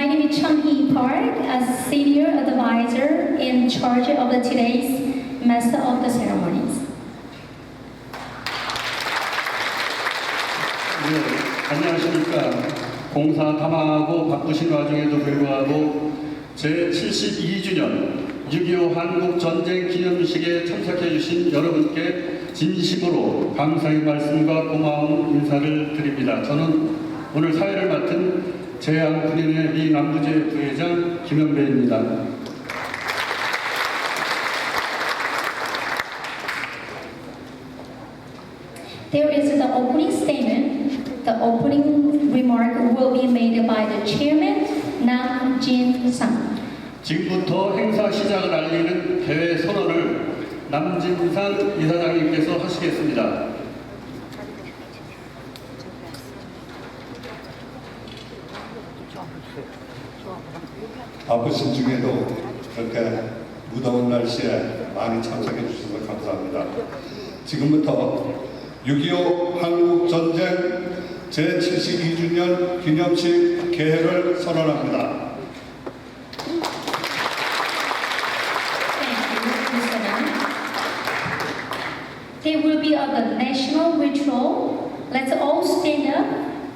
My name is Chung Hee Park, a senior advisor in charge of today's Master of the Ceremonies. 네, 안녕하십니까. 공사 탐하고 바쁘신 와중에도 불구하고 제72주년 6.25 한국전쟁 기념식에 참석해 주신 여러분께 진심으로 감사의 말씀과 고마운 인사를 드립니다. 저는 오늘 사회를 맡은 재향군인회 미 남부지회 부회장 김현배입니다. There is the opening statement. The opening remark will be made by the chairman, Nam Jin-sang. 지금부터 행사 시작을 알리는 대회 선언을 남진상 이사장님께서 하시겠습니다. 바쁘신 중에도 이렇게 무더운 날씨에 많이 참석해 주셔서 감사합니다. 지금부터 6.25 한국전쟁 제72주년 기념식 개회를 선언합니다. There will be a national ritual. Let's all stand up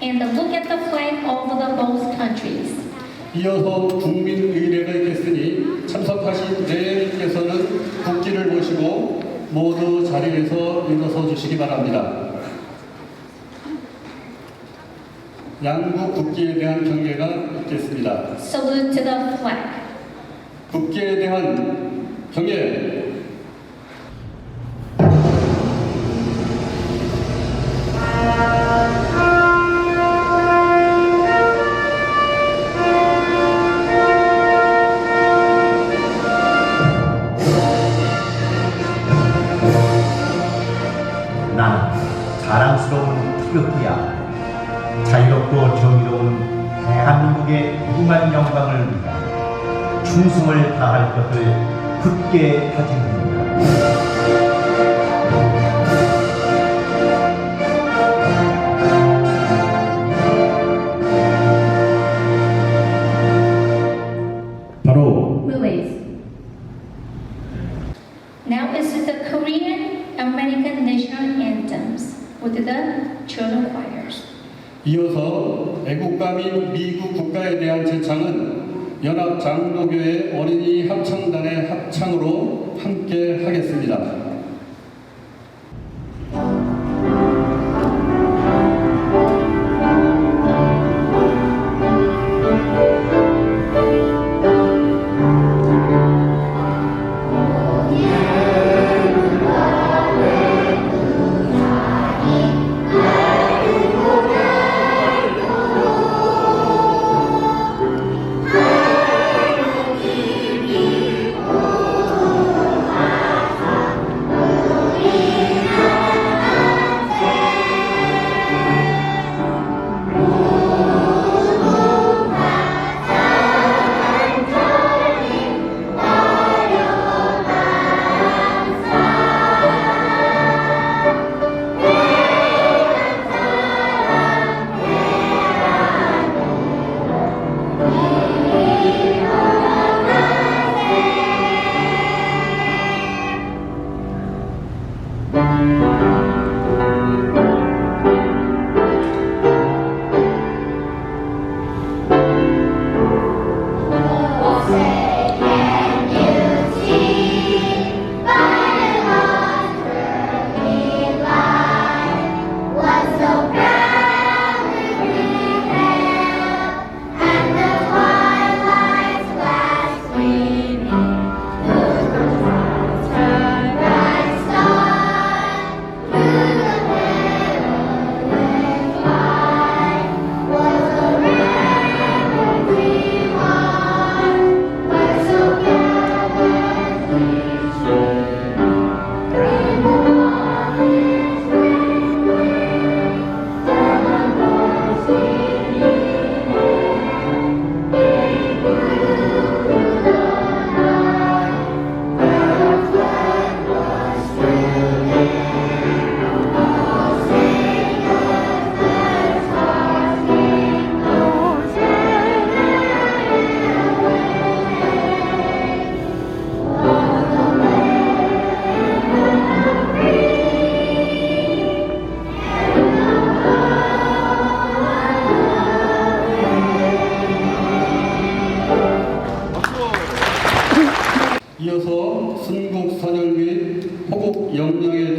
and look at the flag of the both countries. 이어서 국민의례가 있겠으니 참석하신 대회께서는 국기를 모시고 모두 자리에서 일어서 주시기 바랍니다. 양국 국기에 대한 경례가 있겠습니다. Salute to the flag. 국기에 대한 경례. 난 자랑스러운 태극기야. 자유롭고 정의로운 대한민국의 무궁한 영광을 위하여 충성을 다할 것을 굳게 다짐합니다. 바로 Release. Now is the Korean American national anthems with the children choirs. 이어서 애국가 및 미국 국가에 대한 제창은 연합장로교회 어린이 합창단의 합창으로 함께 하겠습니다.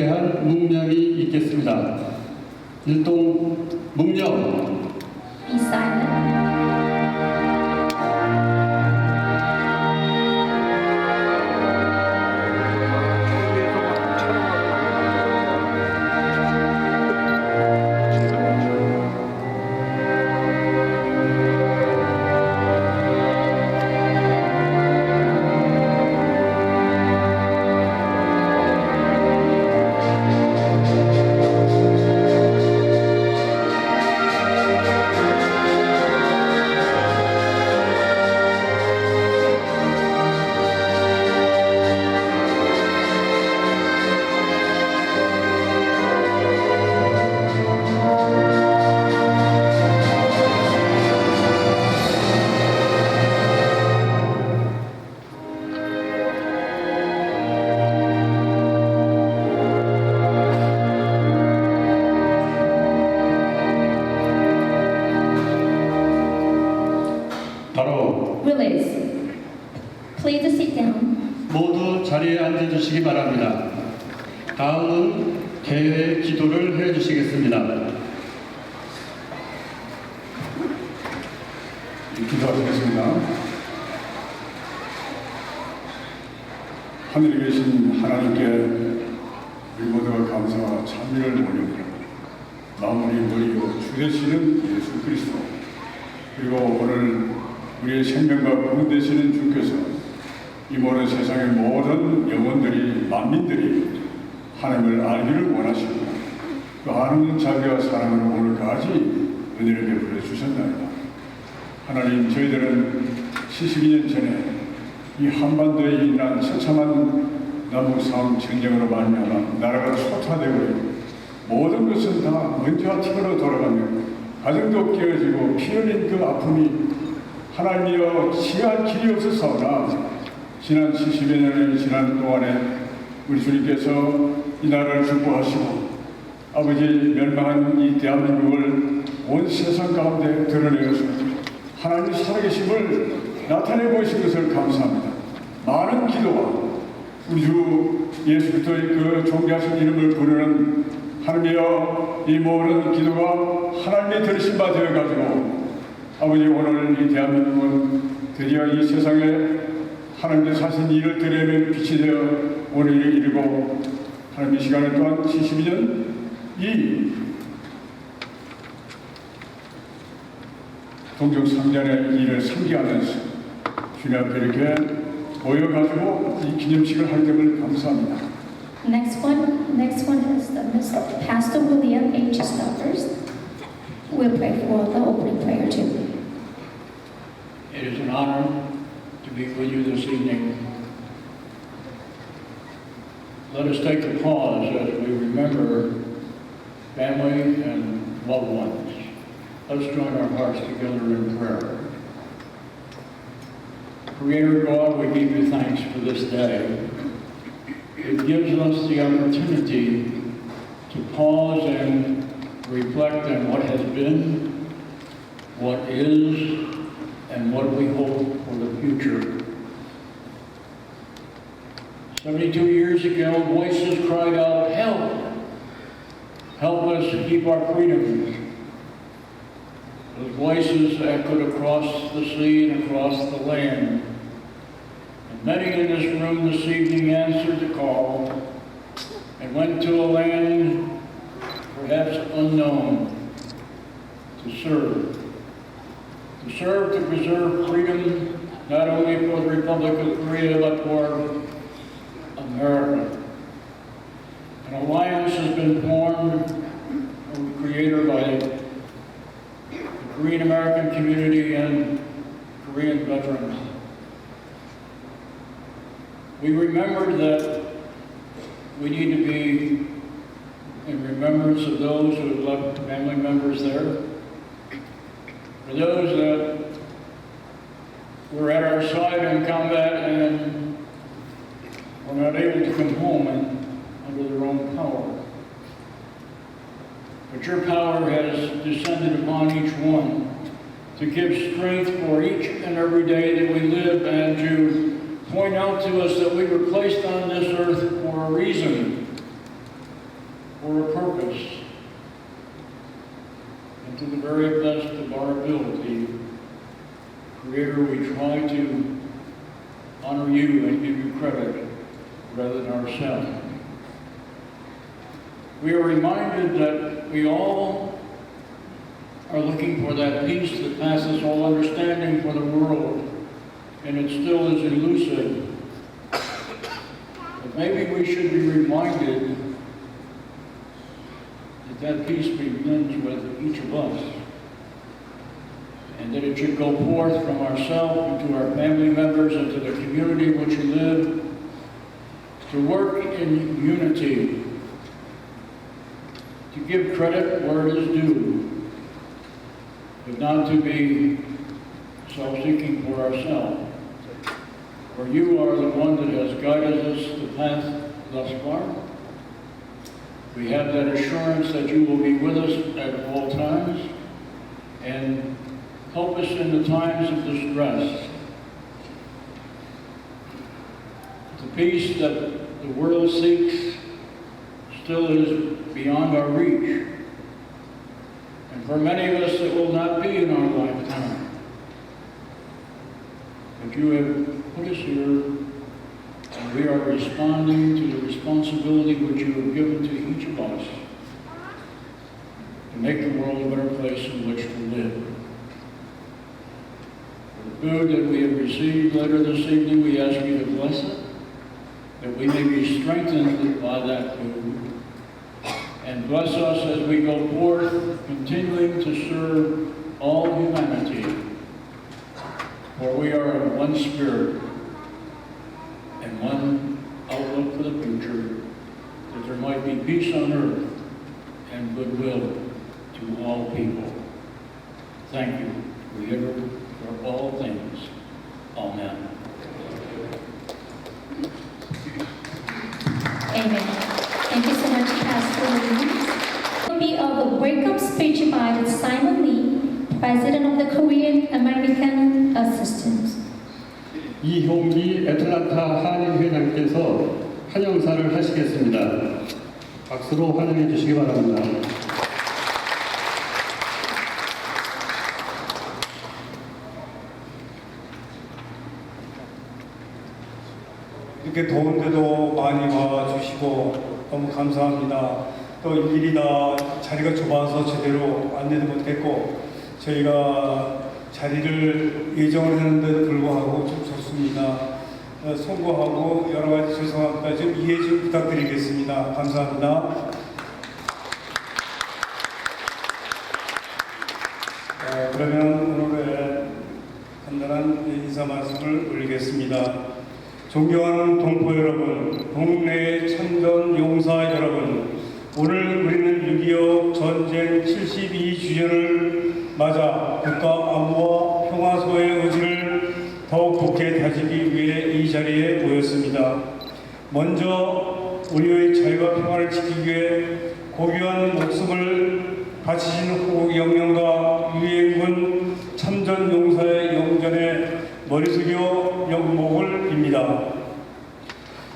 대한 묵념이 있겠습니다. 일동 묵념. Be silent. Willis, please sit down. 모두 자리에 앉아주시기 바랍니다. 다음은 개회 기도를 해주시겠습니다. 기도하시겠습니다. 하늘에 계신 하나님께 우리 모두가 감사와 찬미를 올립니다. 마무리 머리요 주 되시는 예수 그리스도, 그리고 오늘 우리의 생명과 구원 되시는 주께서 이 모든 세상의 모든 영혼들이, 만민들이 하나님을 알기를 원하시고 그 아는 자비와 사랑으로 오늘까지 은혜를 베풀어 주셨나이다. 하나님, 저희들은 72년 전에 이 한반도에 일어난 처참한 남북 싸움 전쟁으로 말미암아 나라가 초토화되고 모든 것은 다 먼지와 티끌로 돌아가며 가정도 깨어지고 피 흘린 그 아픔이 하나님이여 치할 길이 없었사오나 지난 70여 년의 지난 동안에 우리 주님께서 이 나라를 축복하시고 아버지 멸망한 이 대한민국을 온 세상 가운데 드러내어서 하나님 살아계심을 나타내 보이신 것을 감사합니다. 많은 기도와 우리 주 예수 그리스도의 그 존귀하신 이름을 부르는 하나님이여 이 모든 기도가 하나님의 들으신 바 되어가지고 아버지 오늘 이 대한민국은 드디어 이 세상에 하나님의 사신 일을 드러내는 빛이 되어 오늘 이르고 하나님의 시간을 또한 72년 이 동족 상잔의 일을 상기하면서 주님 앞에 이렇게 모여가지고 이 기념식을 할 점을 감사합니다. Next one is the Mr. Pastor William H. Stoppers. We'll pray for the opening prayer too. It is an honor to be with you this evening. Let us take a pause as we remember family and loved ones. Let's join our hearts together in prayer. Creator God, we give you thanks for this day. It gives us the opportunity to pause and reflect on what has been, what is, and what we hope for the future. 72 years ago, voices cried out, "Help! Help us keep our freedoms." Those voices echoed across the sea and across the land. And many in this room this evening answered the call and went to a land perhaps unknown to serve. To serve to preserve freedom not only for the Republic of Korea but for America. An alliance has been formed from the Creator by the Korean American community and Korean veterans. We remembered that we need to be in remembrance of those who have left family members there, for those that were at our side in combat and were not able to come home and under their own power. But your power has descended upon each one to give strength for each and every day that we live and to point out to us that we were placed on this earth for a reason. for a purpose. And to the very best of our ability, Creator, we try to honor you and give you credit rather than ourselves. We are reminded that we all are looking for that peace that passes all understanding for the world, and it still is elusive. But maybe we should be reminded that that peace begins with each of us, and that it should go forth from ourselves into our family members and to the community in which we live, to work in unity, to give credit where it is due, but not to be self-seeking for ourselves. For you are the one that has guided us the path thus far. We have that assurance that you will be with us at all times and help us in the times of distress. The peace that the world seeks still is beyond our reach. And for many of us, it will not be in our lifetime. But you have put us here, and we are responding to the responsibility which you have given to each of us to make the world a better place in which to live. For the food that we have received later this evening, we ask you to bless it, that we may be strengthened by that food. And bless us as we go forth, continuing to serve all humanity. For we are in one spirit and one outlook for the future, that there might be peace on earth and goodwill to all people. Thank you, Creator, for all things. Amen. Amen. Thank you so much, Pastor Lee. Copy of the welcome speech by Simon Lee, President of the Korean American Assistance. 이홍기 애틀랜타 한인회장께서 환영사를 하시겠습니다. 박수로 환영해 주시기 바랍니다. 이렇게 더운데도 많이 와주시고 너무 감사합니다. 또 일일이 다 자리가 좁아서 제대로 안내도 못했고 저희가 자리를 예정을 했는데도 불구하고 좀 좁습니다. 송구하고 여러 가지 죄송합니다. 좀 이해 좀 부탁드리겠습니다. 감사합니다. 그러면 오늘의 간단한 인사 말씀을 올리겠습니다. 존경하는 동포 여러분, 동네 참전 용사 여러분, 오늘 우리는 6.25 전쟁 72주년을 맞아 국가 안보와 평화 소의 의지를 더욱 굳게 다지기 위해 이 자리에 모였습니다. 먼저 우리의 자유와 평화를 지키기 위해 고귀한 목숨을 바치신 호국 영령과 유엔군 참전 용사의 영전에 머리 숙여 명목을 빕니다.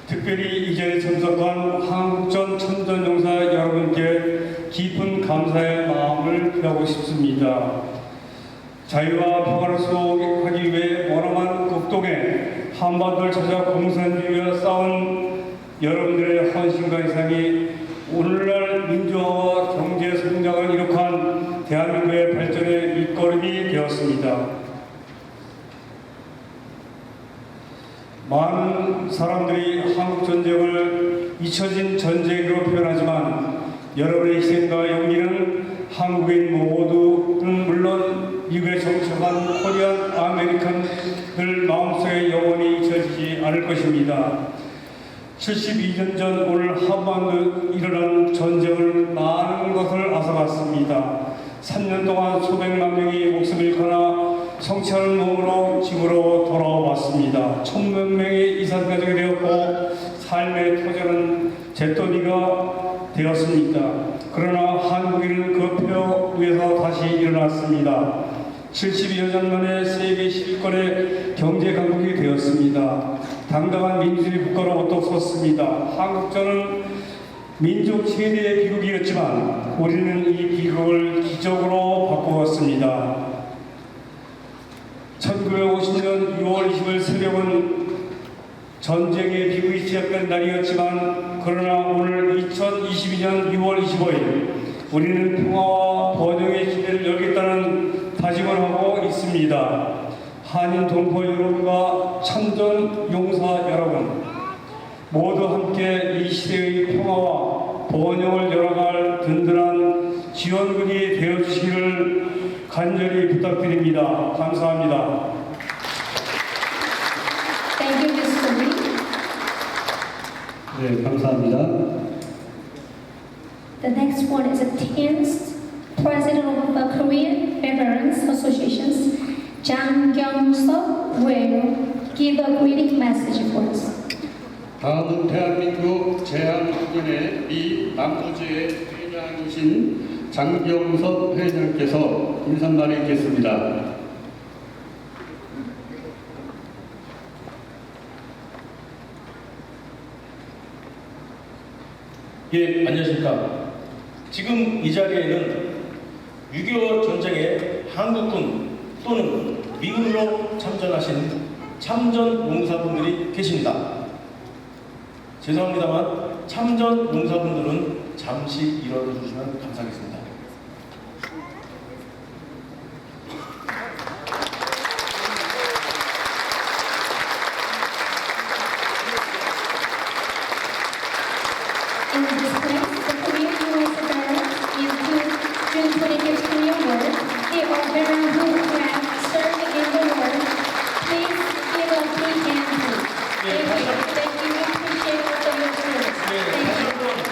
특별히 이 자리에 참석한 한국전 참전용사 여러분께 깊은 감사의 마음을 표하고 싶습니다. 자유와 평화를 수호하기 위해 머나먼 극동에 한반도를 찾아 공산주의와 싸운 여러분들의 헌신과 희생이 오늘날 민주화와 경제 성장을 이룩한 대한민국의 발전의 밑거름이 되었습니다. 많은 사람들이 한국전쟁을 잊혀진 전쟁으로 표현하지만 여러분의 희생과 용기는 한국인 모두는 물론 미국에 정착한 코리안 아메리칸들 마음속에 영원히 잊혀지지 않을 것입니다. 72년 전 오늘 한반도에 일어난 전쟁을 많은 것을 앗아갔습니다. 3년 동안 수백만 명이 목숨을 잃거나 성취하는 몸으로 집으로 돌아왔습니다. 1000만 명이 이산가족이 되었고 삶의 토지는 잿더미가 되었습니다. 그러나 한국인은 그 표 위에서 다시 일어났습니다. 72여 년 만에 세계 10위권의 경제 강국이 되었습니다. 당당한 민주주의 국가로 우뚝 섰습니다. 한국전은 민족 최대의 비극이었지만 우리는 이 비극을 기적으로 바꾸었습니다. 1950년 6월 20일 새벽은 전쟁의 비극이 시작된 날이었지만 그러나 오늘 2022년 6월 25일 우리는 평화와 번영의 시대를 열겠다는 다짐을 하고 있습니다. 한인 동포 여러분과 참전 용사 여러분, 모두 함께 이 시대의 평화와 번영을 열어갈 든든한 지원군이 되어주시기를 간절히 부탁드립니다. 감사합니다. Thank you, Mr. Lee. 네, 감사합니다. The next one is a 10th President of the Korean Veterans Associations, Jang Kyung-suk, will give a greeting message for us. 다음은 대한민국 재향군인회 미 남부지회 회장이신 장경섭 회장께서 인사말을 읽겠습니다. 예, 안녕하십니까. 지금 이 자리에는 6.25 전쟁에 한국군 또는 미군으로 참전하신 참전 용사분들이 계십니다. 죄송합니다만 참전 용사분들은 잠시 일어나 주시면 감사하겠습니다. In this place, the Korean U.S. veterans in June 25th Korean War, they are veterans who have served in the war. Please give a big hand, please. Thank you. Appreciate all of your service. Thank you.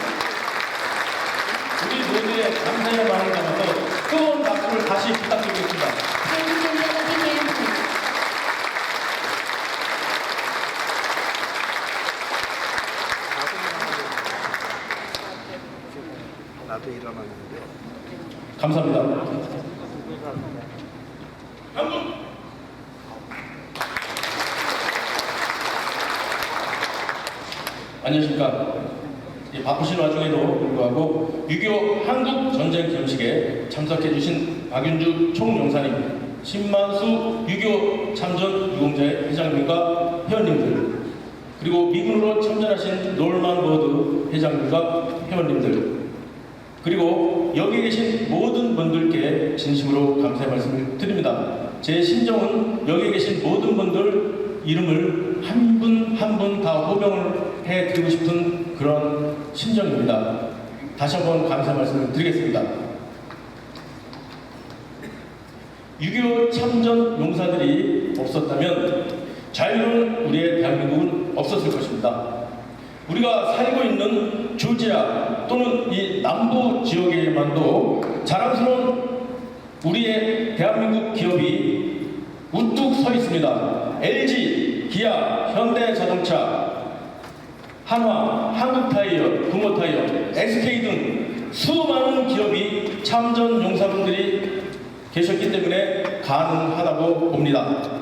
우리 모두의 감사의 마음을 담아서 뜨거운 박수를 다시 부탁드리겠습니다. Thank you. Give a big hand, please. 나도 일어났는데. 감사합니다. 한국! 안녕하십니까. 바쁘신 와중에도 불구하고 6.25 한국전쟁 기념식에 참석해주신 박윤주 총영사님, 신만수 6.25 참전 유공자의 회장님과 회원님들, 그리고 미군으로 참전하신 놀만 버드 회장님과 회원님들, 그리고 여기 계신 모든 분들께 진심으로 감사의 말씀을 드립니다. 제 심정은 여기 계신 모든 분들 이름을 한 분 한 분 다 호명을 해드리고 싶은 그런 심정입니다. 다시 한번 감사의 말씀을 드리겠습니다. 6.25 참전 용사들이 없었다면 자유로운 우리의 대한민국은 없었을 것입니다. 우리가 살고 있는 조지아 또는 이 남부 지역에만도 자랑스러운 우리의 대한민국 기업이 우뚝 서 있습니다. LG, 기아, 현대자동차, 한화, 한국타이어, 금호타이어, SK 등 수많은 기업이 참전 용사분들이 계셨기 때문에 가능하다고 봅니다.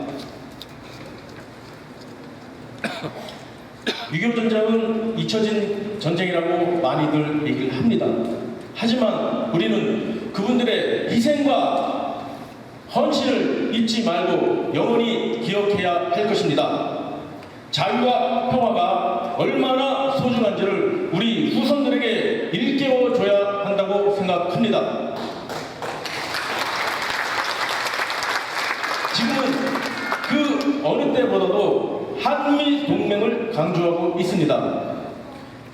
6.25 전쟁은 잊혀진 전쟁이라고 많이들 얘기를 합니다. 하지만 우리는 그분들의 희생과 헌신을 잊지 말고 영원히 기억해야 할 것입니다. 자유와 평화가 얼마나 소중한지를 우리 후손들에게 일깨워줘야 한다고 생각합니다. 지금은 그 어느 때보다도 한미 동맹을 강조하고 있습니다.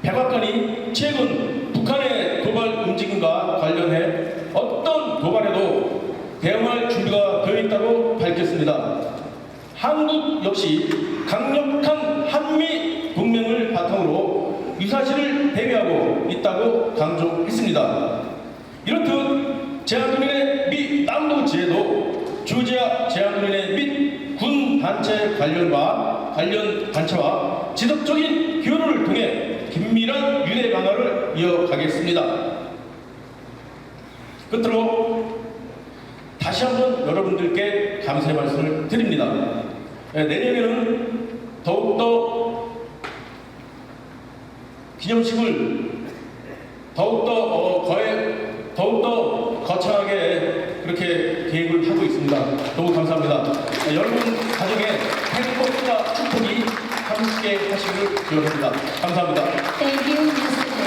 백악관이 최근 북한의 도발 움직임과 관련해 어떤 도발에도 대응할 준비가 되어 있다고 밝혔습니다. 한국 역시 강력한 한미 동맹을 바탕으로 유사시를 대비하고 있다고 강조했습니다. 이렇듯 재향군인회 미 남부지회도 조지아 재향군인회 및 군 단체 관련 단체와 지속적인 교류를 통해 긴밀한 유대 강화를 이어가겠습니다. 끝으로 다시 한번 여러분들께 감사의 말씀을 드립니다. 내년에는 더욱더 기념식을 더욱더 거창하게 그렇게 계획을 하고 있습니다. 너무 감사합니다. 여러분 가정의 행복과 축복이 함께 하시길 기원합니다. 감사합니다. Thank you, Mr. J.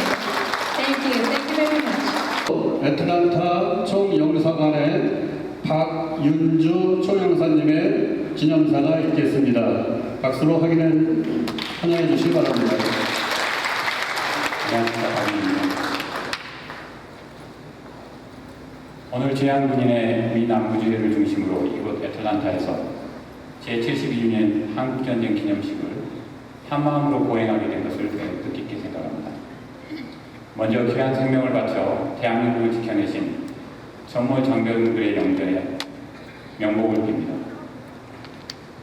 Thank you. Thank you very much. 애틀랜타 총영사관의 박윤주 총영사님의 기념사가 있겠습니다. 박수로 환영해 주시기 바랍니다. 오늘 재향군인회 미 남부지회를 중심으로 이곳 애틀랜타에서 제72주년 한국전쟁 기념식을 한마음으로 고행하게 된 것을 뜻깊게 생각합니다. 먼저 귀한 생명을 바쳐 대한민국을 지켜내신 전무 장병들의 영전에 명복을 빕니다.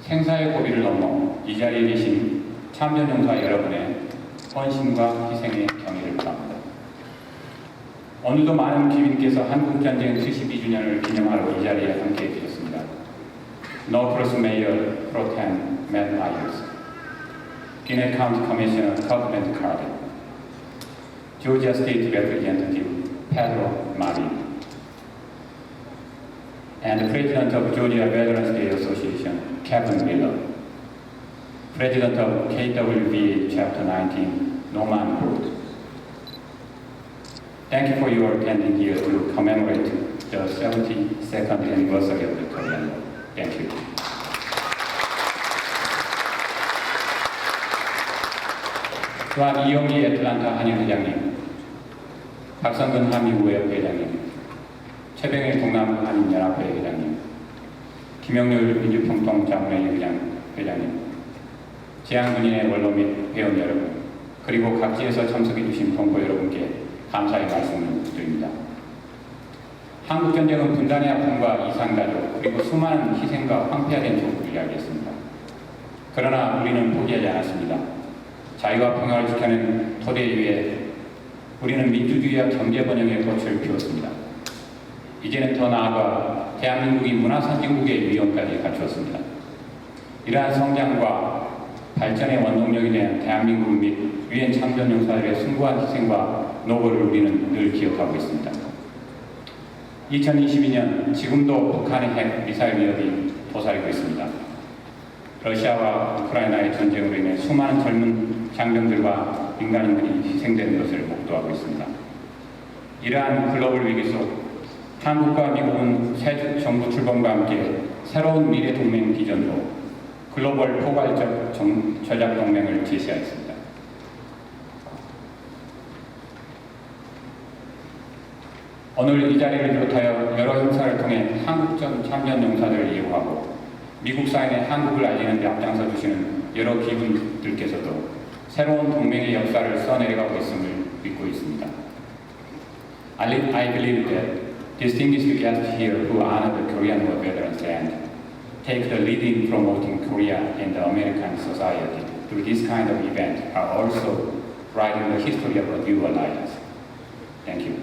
생사의 고비를 넘어 이 자리에 계신 참전용사 여러분의 헌신과 희생의 경의를 표합니다. 오늘도 많은 귀빈께서 한국전쟁 72주년을 기념하러 이 자리에 함께해 주셨습니다. 노크로스 메이어 프로템 맷 마이어스, 기네 카운티 커미셔너 커브멘트 카르빈, 조지아 스테이트 레프레젠터티브 페드로 마린, and the President of Georgia Veterans Day Association, Kevin Miller, President of KWVA Chapter 19, Norman Hood. Thank you for your attending here to commemorate the 72nd anniversary of the Korean War. Thank you. 또한 이영기 애틀랜타 한인회장님, 박성근 한미우회협회 회장님, 최병일 동남부 한인연합회 회장님, 김영률 민주평통자문회 회장님, 재향군인회 원로 및 회원 여러분, 그리고 각지에서 참석해 주신 동포 여러분께 감사의 말씀을 드립니다. 한국전쟁은 분단의 아픔과 이산가족, 그리고 수많은 희생과 황폐화된 조국을 이야기했습니다. 그러나 우리는 포기하지 않았습니다. 자유와 평화를 지켜낸 토대 위에 우리는 민주주의와 경제번영의 꽃을 피웠습니다. 이제는 더 나아가 대한민국이 문화선진국의 위험까지 갖추었습니다. 이러한 성장과 발전의 원동력이 된 대한민국 및 유엔 참전용사들의 숭고한 희생과 노고를 우리는 늘 기억하고 있습니다. 2022년 지금도 북한의 핵 미사일 위협이 도사리고 있습니다. 러시아와 우크라이나의 전쟁으로 인해 수많은 젊은 장병들과 민간인들이 희생되는 것을 목도하고 있습니다. 이러한 글로벌 위기 속 한국과 미국은 새 정부 출범과 함께 새로운 미래 동맹 비전으로 글로벌 포괄적 전략 동맹을 제시하였습니다. 오늘 이 자리를 비롯하여 여러 행사를 통해 한국전 참전 용사들을 이용하고 미국 사회에 한국을 알리는 데 앞장서 주시는 여러 기분들께서도 새로운 동맹의 역사를 써내려가고 있음을 믿고 있습니다. I believe that distinguished guests here who honor the Korean War veterans and take the lead in promoting Korea in the American society through this kind of event are also writing the history of a new alliance. Thank you.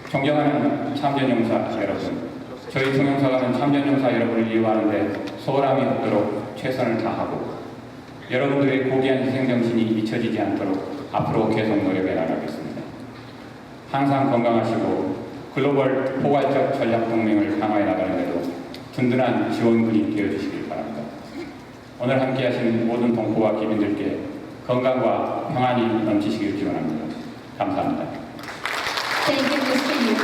존경하는 참전용사 여러분, 저희 총영사관은 참전용사 여러분을 이용하는데 소홀함이 없도록 최선을 다하고 여러분들의 고귀한 희생정신이 잊혀지지 않도록 앞으로 계속 노력해 나가겠습니다. 항상 건강하시고 글로벌 포괄적 전략동맹을 강화해 나가는 데도 든든한 지원군이 되어주시길 바랍니다. 오늘 함께하신 모든 동포와 기빈들께 건강과 평안이 넘치시길 기원합니다. 감사합니다. Thank you, Mr. Yu.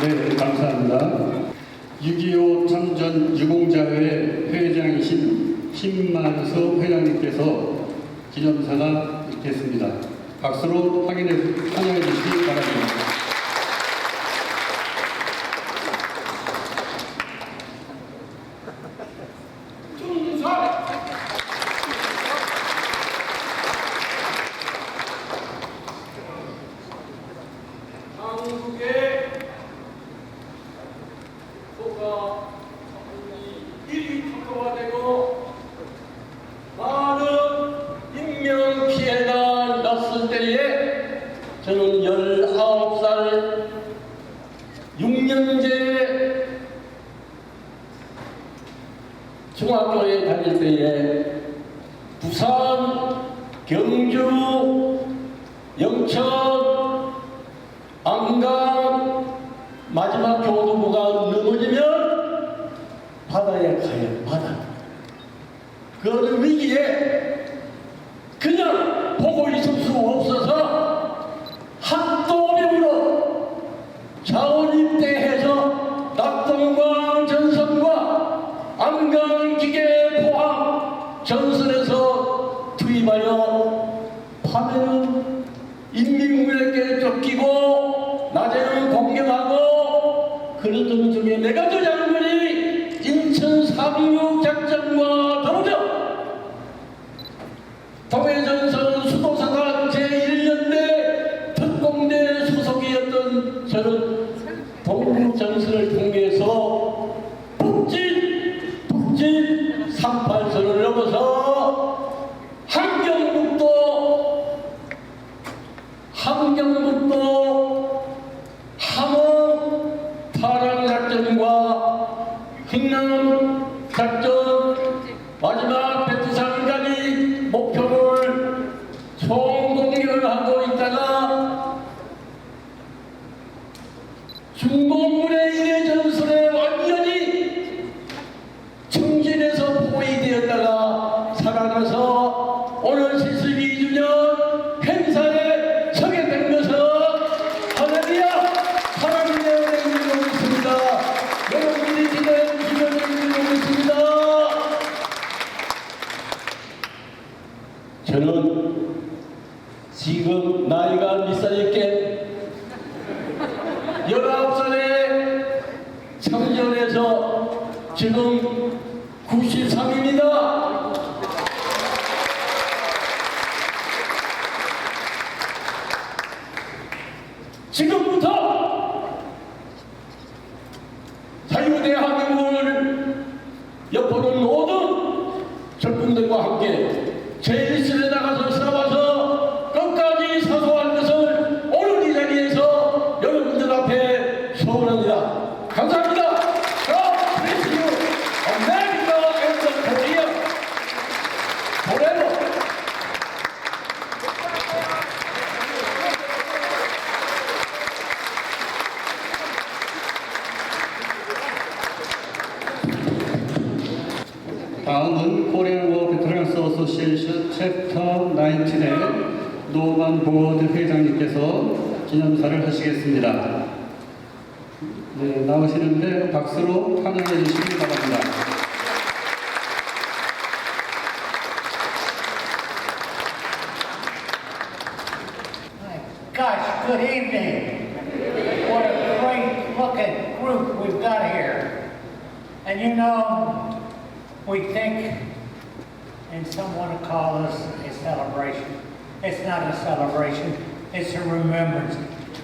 네, 감사합니다. 6.25 참전 유공자회 회장이신 신만수 회장님께서 기념사가 있겠습니다. 박수로 환영해 주시기 바랍니다. 한국의 소가 일이 특허화되고 많은 인명 피해가 났을 때에 저는 19살 6년제 중학교에 다닐 때에 부산, 경주, 밤에는 인민군에게 쫓기고 낮에는 공격하고 그러던 중에 내가 재향군이 인천 3.16 작전과 더불어 동해전선 수도사단 제1연대 특공대 소속이었던 저는 동부전선을 통해서 북진 38선을 넘어서 함경북도 함흥 파랑작전과 흥남 작전 마지막 배트산까지 목표를 총공격을 하고 있다가 중공군의 일의 전술에 완전히 청진해서 포위되었다가 살아나서 오늘 72주년 행사에 서게 된 것은 할렐루야 하나님의 은혜를 믿습니다. 여러분들이 기대해 주시면 믿습니다. 저는 지금 나이가 몇 살일게 19살에 참전해서 지금 93입니다. 지금부터 자유대한민국을 엿보는 모든 적군들과 함께 제1선에 나가서 싸워서 끝까지 사소한 것을 오늘 이 자리에서 여러분들 앞에 소원합니다. 감사합니다. God bless you. America and Korea. forever. 다음은 코리안 워 베테랑스 어소시에이션 챕터 19의 노만 보워드 회장님께서 기념사를 하시겠습니다. 네, 나오시는데 박수로 환영해 주시기 바랍니다. Gosh, good evening. What a great looking group we've got here. And you know, we think, and some want to call this a celebration. It's not a celebration, it's a remembrance.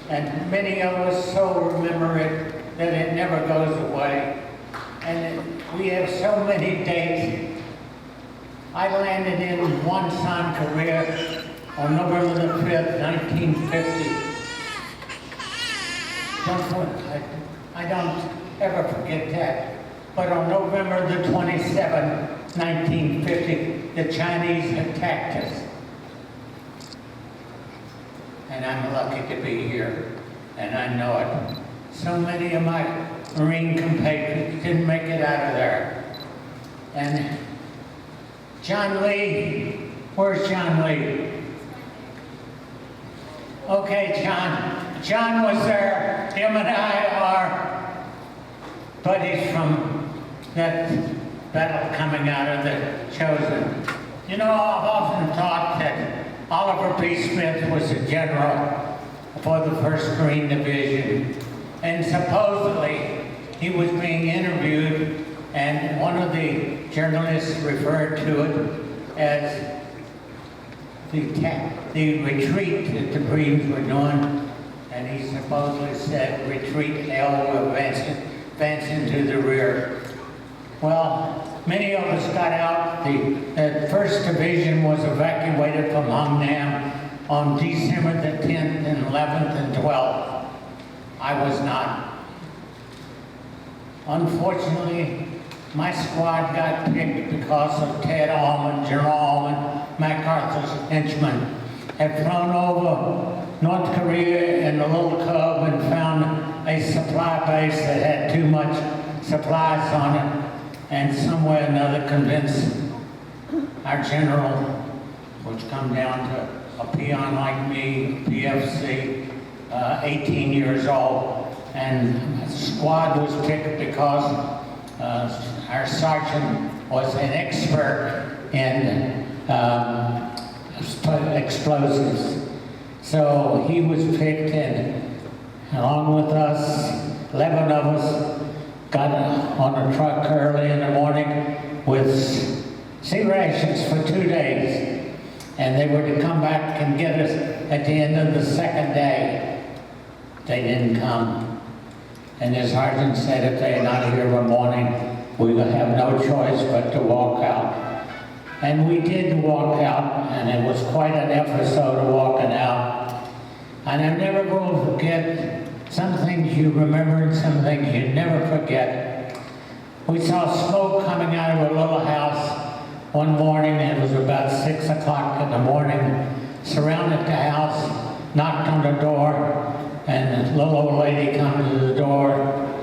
And many of us so remember it that it never goes away. And we have so many dates. I landed in Wonsan, Korea on November the 5th, 1950. I don't ever forget that. But on November the 27th, 1950, the Chinese attacked us. And I'm lucky to be here, and I know it. So many of my Marine compatriots didn't make it out of there. And John Lee, where's John Lee? Okay, John. John was there. Him and I are buddies from that battle coming out of the Chosen. You know, I've often thought that Oliver P. Smith was a general for the 1st Marine Division, and supposedly he was being interviewed, and one of the journalists referred to it as the retreat that the Marines were doing, and he supposedly said, retreat hell, we'll advance into the rear. Well, many of us got out. The 1st Division was evacuated from Hungnam on December the 10th and 11th and 12th. I was not. Unfortunately, my squad got picked because of Ted Allman, General Allman, MacArthur's henchman, had flown over North Korea in a little Cub and found a supply base that had too much supplies on it, and some way or another convinced our general, which come down to a peon like me, PFC, 18 years old, and the squad was picked because our sergeant was an expert in explosives. So he was picked, and along with us, 11 of us got on a truck early in the morning with sea rations for 2 days. And they were to come back and get us at the end of the second day. They didn't come. And the sergeant said if they're not here by morning, we will have no choice but to walk out. And we did walk out, and it was quite an episode of walking out. And I'm never going to forget some things you remember and some things you never forget. We saw smoke coming out of a little house one morning. It was about 6 o'clock in the morning. Surrounded the house, knocked on the door, and the little old lady come to the door,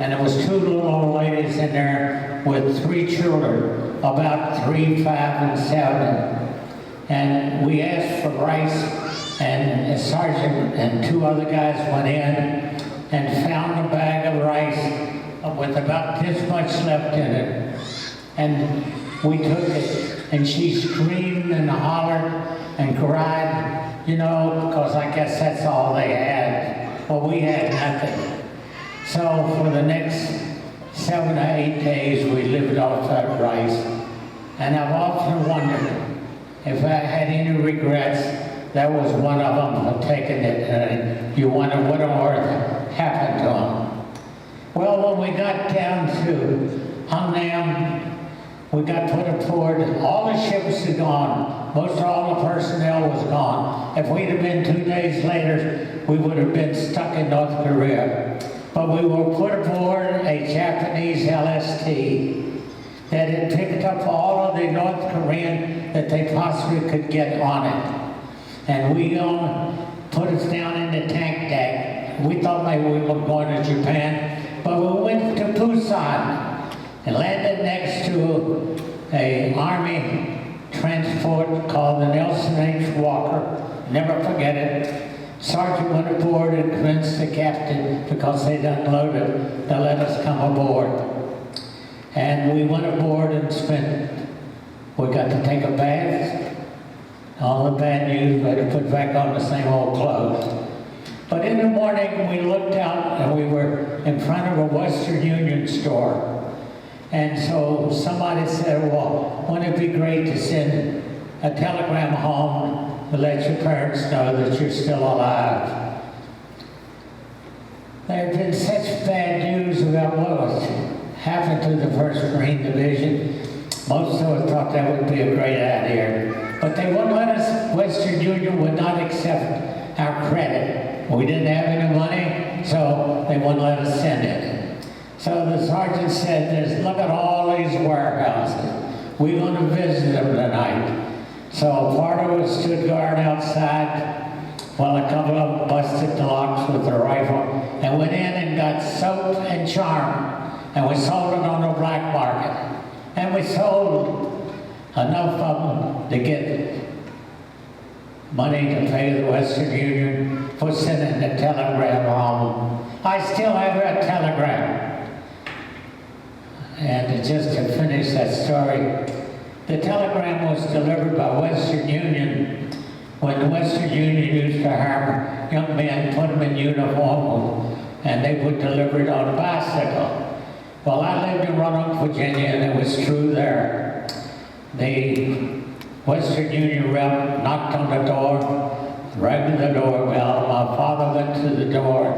and there was 2 little old ladies in there with 3 children, about 3, 5, and 7. And we asked for rice, and the sergeant and 2 other guys went in and found a bag of rice with about this much left in it. And we took it, and she screamed and hollered and cried, you know, because I guess that's all they had. Well, we had nothing. So for the next 7 or 8 days, we lived off that rice. And I've often wondered if I had any regrets. That was one of them, for taking it. And you wonder what on earth happened to them. Well, when we got down to Hungnam, we got put aboard. All the ships had gone. Most all the personnel was gone. If we'd have been 2 days later, we would have been stuck in North Korea. But we were put aboard a Japanese LST that had picked up all of the North Korean that they possibly could get on it. And we put us down in the tank deck. We thought maybe we were going to Japan, but we went to Busan and landed next to an Army transport called the Nelson H. Walker. Never forget it. Sergeant went aboard and convinced the captain, because they'd unloaded, to let us come aboard. And we went aboard and we got to take a bath. All the bad news, we had to put back on the same old clothes. But in the morning, we looked out and we were in front of a Western Union store. And so somebody said, well, wouldn't it be great to send a telegram home to let your parents know that you're still alive? There had been such bad news about what was happened to the 1st Marine Division. Most of us thought that would be a great idea. But they wouldn't let us, Western Union would not accept our credit. We didn't have any money, so they wouldn't let us send it. So the sergeant said, look at all these warehouses. We're going to visit them tonight. So part of us stood guard outside while a couple of them busted the locks with their rifle and went in and got soap and charm. And we sold it on the black market. And we sold enough of them to get money to pay the Western Union for sending the telegram home. I still have that telegram. And just to finish that story, the telegram was delivered by Western Union when the Western Union used to hire young men, put them in uniform, and they would deliver it on a bicycle. Well, I lived in Roanoke, Virginia, and it was true there. The Western Union rep knocked on the door, rang the doorbell. My father went to the door,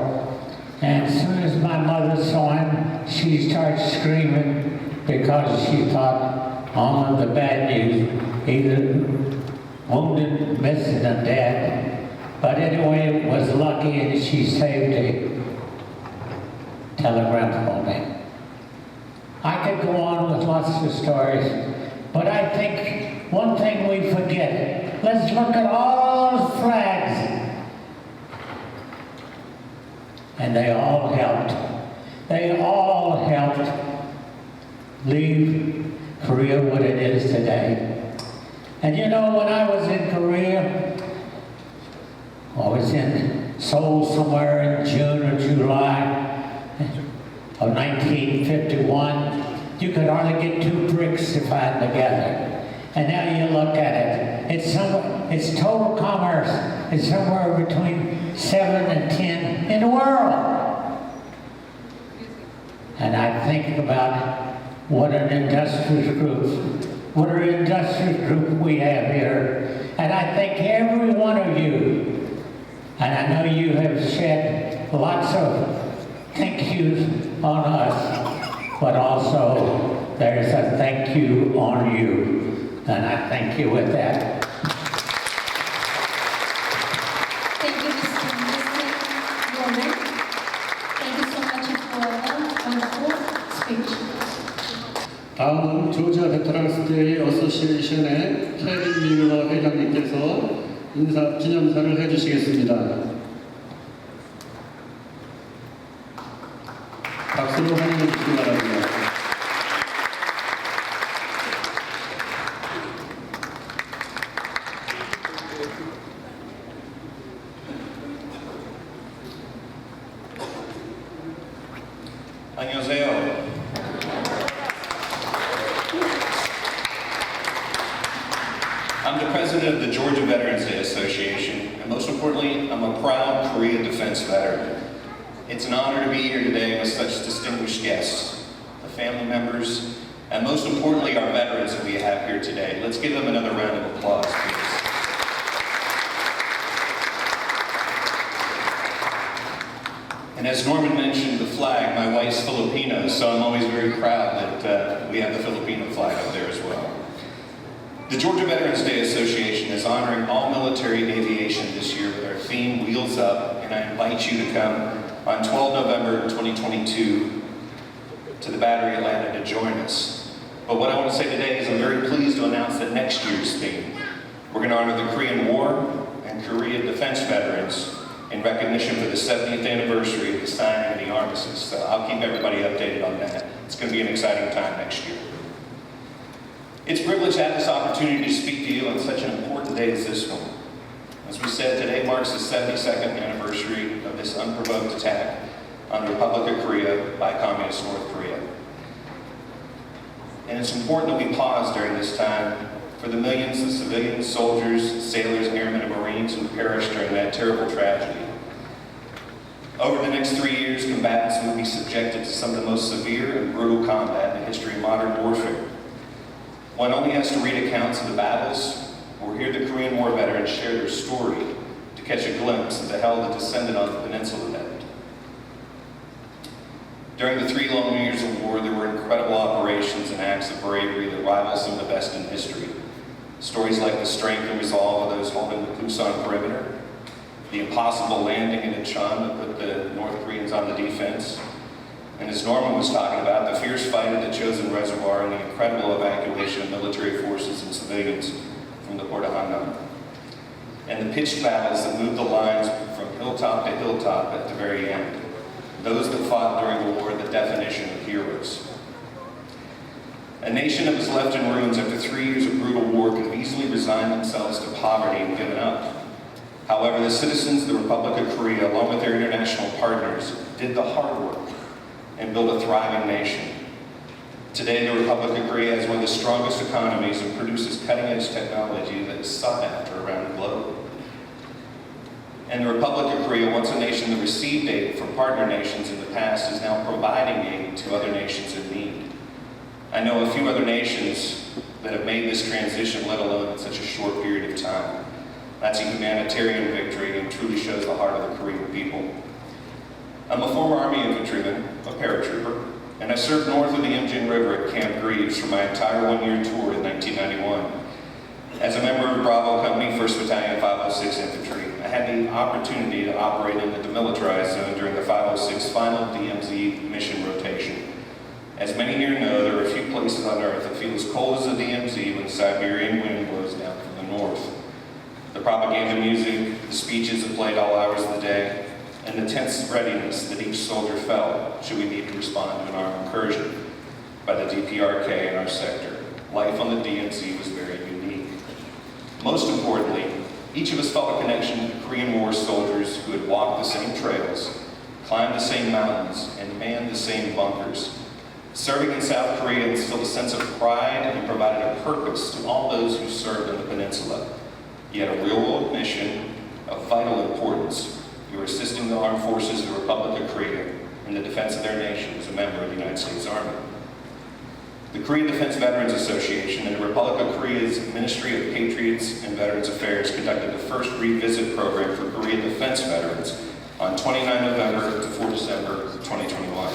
and as soon as my mother saw him, she started screaming because she thought all of the bad news, either wounded, missing, and dead. But anyway, it was lucky, and she saved a telegram for me. I could go on with lots of stories, but I think one thing we forget, let's look at all the flags. And they all helped. They all helped leave Korea what it is today. And you know, when I was in Korea, I was in Seoul somewhere in June or July of 1951, you could hardly get 2 bricks to find together. And now you look at it, its total commerce is somewhere between 7 and 10 in the world. And I think about what an industrious group we have here. And I thank every one of you. And I know you have shed lots of thank yous on us, but also there's a thank you on you. And I thank you with that. Thank you, Mr. Norman. Thank you so much for a wonderful speech. 다음은 조지아 베테랑스 데이 어소시에이션의 케빈 밀러 회장님께서 기념사를 해주시겠습니다. 박수로 환영해 주시기 바랍니다. 안녕하세요. I'm the president of the Georgia Veterans Day Association, and most importantly, I'm a proud Korea defense veteran. It's an honor to be here today with such distinguished guests, the family members, and most importantly, our veterans that we have here today. Let's give them another round of applause, please. And as Norman mentioned, the flag, my wife's Filipino, so I'm always very proud that we have the Filipino flag up there as well. The Georgia Veterans Day Association is honoring all military aviation this year with our theme, Wheels Up, and I invite you to come on 12 November 2022 to the Battery Atlanta to join us. But what I want to say today is I'm very pleased to announce that next year's theme, we're going to honor the Korean War and Korea defense veterans in recognition for the 70th anniversary of the signing of the armistice. So I'll keep everybody updated on that. It's going to be an exciting time next year. It's a privilege to have this opportunity to speak to you on such an important day as this one. As we said, today marks the 72nd anniversary of this unprovoked attack on the Republic of Korea by Communist North Korea. And it's important that we pause during this time for the millions of civilians, soldiers, sailors, airmen, and Marines who perished during that terrible tragedy. Over the next 3 years, combatants will be subjected to some of the most severe and brutal combat in the history of modern warfare. One only has to read accounts of the battles or hear the Korean War veterans share their story to catch a glimpse of the hell that descended on the peninsula that day. During the 3 long years of war, there were incredible operations and acts of bravery that rival some of the best in history. Stories like the strength and resolve of those holding the Pusan perimeter, the impossible landing in Incheon that put the North Koreans on the defense, and as Norman was talking about, the fierce fight at the Chosin Reservoir and the incredible evacuation of military forces and civilians from the port of Hanam, and the pitched battles that moved the lines from hilltop to hilltop at the very end. Those that fought during the war, the definition of heroes. A nation that was left in ruins after 3 years of brutal war could have easily resigned themselves to poverty and given up. However, the citizens of the Republic of Korea, along with their international partners, did the hard work and built a thriving nation. Today, the Republic of Korea has one of the strongest economies and produces cutting-edge technology that is sought after around the globe. And the Republic of Korea, once a nation that received aid from partner nations in the past, is now providing aid to other nations in need. I know a few other nations that have made this transition, let alone in such a short period of time. That's a humanitarian victory and truly shows the heart of the Korean people. I'm a former Army infantryman, a paratrooper, and I served north of the Imjin River at Camp Greaves for my entire one-year tour in 1991. As a member of Bravo Company, 1st Battalion 506 Infantry, I had the opportunity to operate in the demilitarized zone during the 506 final DMZ mission rotation. As many here know, there are a few places on Earth that feel as cold as the DMZ when the Siberian wind blows down from the north. The propaganda music, the speeches that played all hours of the day, and the tense readiness that each soldier felt should we need to respond to an armed incursion by the DPRK in our sector. Life on the DMZ was very unique. Most importantly, each of us felt a connection to Korean War soldiers who had walked the same trails, climbed the same mountains, and manned the same bunkers. Serving in South Korea instilled a sense of pride and provided a purpose to all those who served in the peninsula. You had a real-world mission of vital importance. You were assisting the armed forces of the Republic of Korea in the defense of their nation as a member of the United States Army. The Korean Defense Veterans Association and the Republic of Korea's Ministry of Patriots and Veterans Affairs conducted the first revisit program for Korean defense veterans on 29 November to 4 December 2021.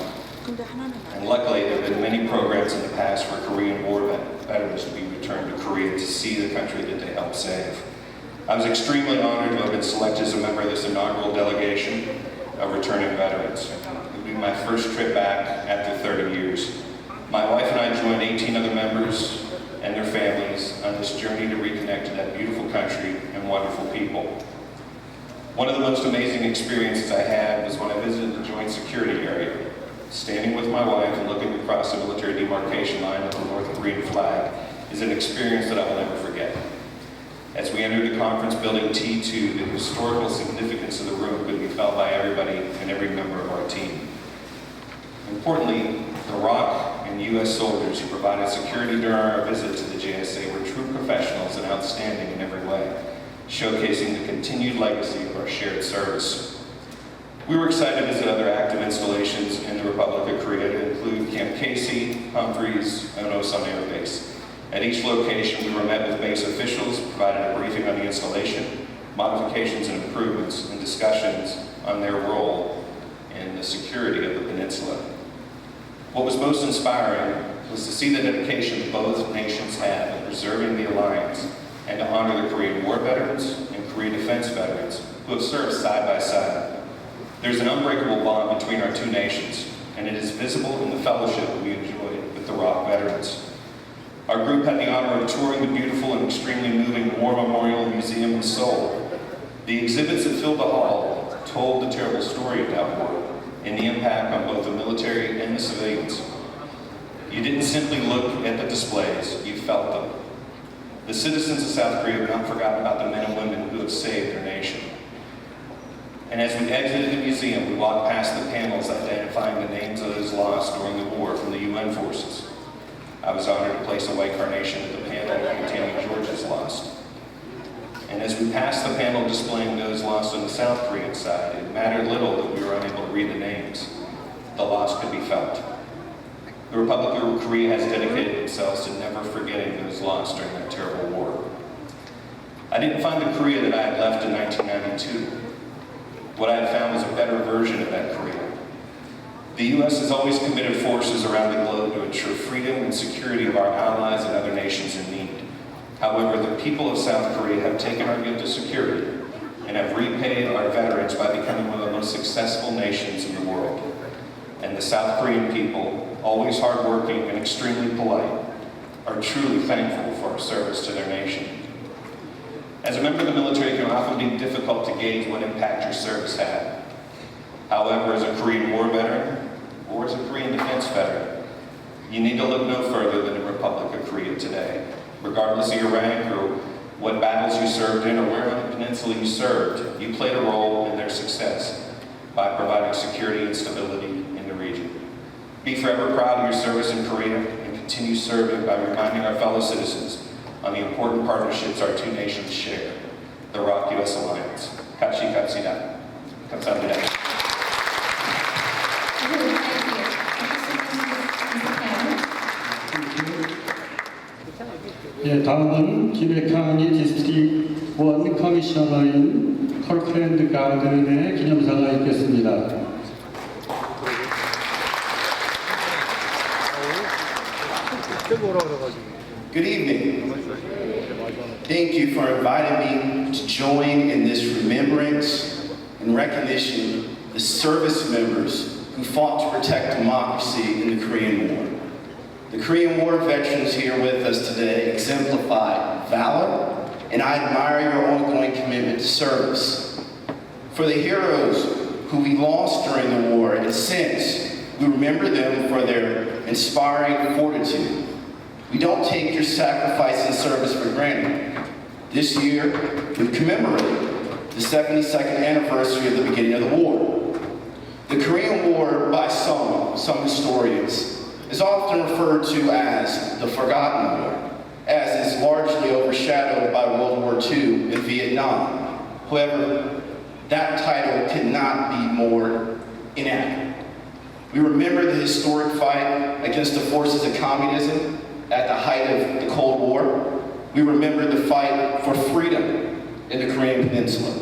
And luckily, there have been many programs in the past for Korean War veterans to be returned to Korea to see the country that they helped save. I was extremely honored to have been selected as a member of this inaugural delegation of returning veterans. It will be my first trip back after 30 years. My wife and I joined 18 other members and their families on this journey to reconnect to that beautiful country and wonderful people. One of the most amazing experiences I had was when I visited the Joint Security Area. Standing with my wife and looking across the military demarcation line with the North Korean flag is an experience that I will never forget. As we entered the conference building T2, the historical significance of the room could be felt by everybody and every member of our team. Importantly, the ROC and U.S. soldiers who provided security during our visit to the JSA were true professionals and outstanding in every way, showcasing the continued legacy of our shared service. We were excited to visit other active installations in the Republic of Korea to include Camp Casey, Humphreys, and Osan Air Base. At each location, we were met with base officials, provided a briefing on the installation, modifications and improvements, and discussions on their role in the security of the peninsula. What was most inspiring was to see the dedication both nations have in preserving the alliance and to honor the Korean War veterans and Korean defense veterans who have served side by side. There's an unbreakable bond between our two nations, and it is visible in the fellowship we enjoyed with the ROC veterans. Our group had the honor of touring the beautiful and extremely moving War Memorial Museum in Seoul. The exhibits that filled the hall told the terrible story of that war and the impact on both the military and the civilians. You didn't simply look at the displays, you felt them. The citizens of South Korea have not forgotten about the men and women who have saved their nation. And as we exited the museum, we walked past the panels identifying the names of those lost during the war from the UN forces. I was honored to place a white carnation at the panel containing Georgia's lost. And as we passed the panel displaying those lost on the South Korean side, it mattered little that we were unable to read the names. The loss could be felt. The Republic of Korea has dedicated themselves to never forgetting those lost during that terrible war. I didn't find the Korea that I had left in 1992. What I had found was a better version of that Korea. The U.S. has always committed forces around the globe to ensure freedom and security of our allies and other nations in need. However, the people of South Korea have taken our gift of security and have repaid our veterans by becoming one of the most successful nations in the world. And the South Korean people, always hardworking and extremely polite, are truly thankful for our service to their nation. As a member of the military, it can often be difficult to gauge what impact your service had. However, as a Korean War veteran, or as a Korean defense veteran, you need to look no further than the Republic of Korea today. Regardless of your rank or what battles you served in or where on the peninsula you served, you played a role in their success by providing security and stability in the region. Be forever proud of your service in Korea and continue serving by reminding our fellow citizens on the important partnerships our two nations share, the ROC-US Alliance. Kachi Katsida. Kamsahamnida. 예, 다음은 김해카운티 디스트릭트 1 커미셔너인 컬크랜드 가든의 기념사가 있겠습니다. Good evening. Thank you for inviting me to join in this remembrance and recognition of the service members who fought to protect democracy in the Korean War. The Korean War veterans here with us today exemplify valor, and I admire your ongoing commitment to service. For the heroes who we lost during the war and since, we remember them for their inspiring fortitude. We don't take your sacrifice and service for granted. This year, we commemorate the 72nd anniversary of the beginning of the war. The Korean War, by some historians, is often referred to as the Forgotten War, as it's largely overshadowed by World War II and Vietnam. However, that title could not be more inaccurate. We remember the historic fight against the forces of communism at the height of the Cold War. We remember the fight for freedom in the Korean Peninsula.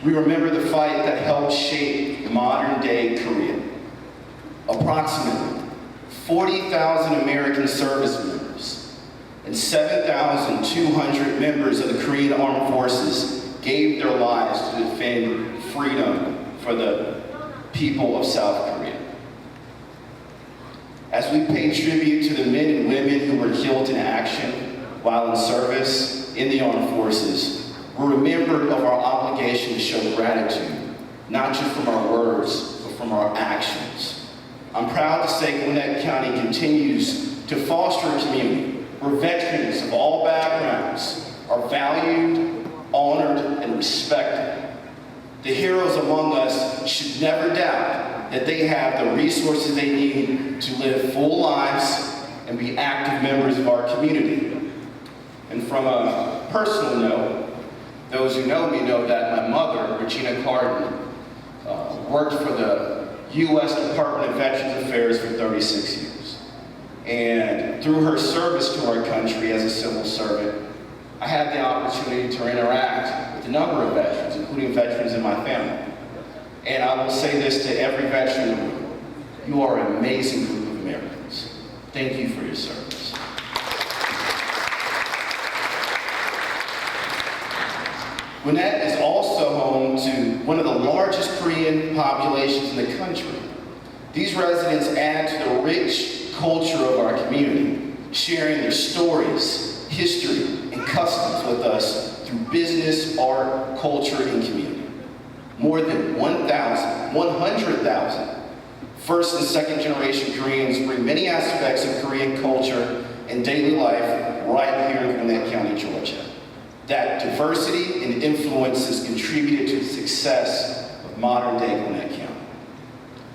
We remember the fight that helped shape modern-day Korea. Approximately 40,000 American service members and 7,200 members of the Korean Armed Forces gave their lives to defend freedom for the people of South Korea. As we pay tribute to the men and women who were killed in action while in service in the armed forces, we're remembered of our obligation to show gratitude, not just from our words, but from our actions. I'm proud to say Gwinnett County continues to foster a community where veterans of all backgrounds are valued, honored, and respected. The heroes among us should never doubt that they have the resources they need to live full lives and be active members of our community. And from a personal note, those who know me know that my mother, Regina Carden, worked for the U.S. Department of Veterans Affairs for 36 years. And through her service to our country as a civil servant, I had the opportunity to interact with a number of veterans, including veterans in my family. And I will say this to every veteran in the room: you are an amazing group of Americans. Thank you for your service. Gwinnett is also home to one of the largest Korean populations in the country. These residents add to the rich culture of our community, sharing their stories, history, and customs with us through business, art, culture, and community. More than 100,000 first and second generation Koreans bring many aspects of Korean culture and daily life right here in Gwinnett County, Georgia. That diversity and influence has contributed to the success of modern-day Gwinnett County.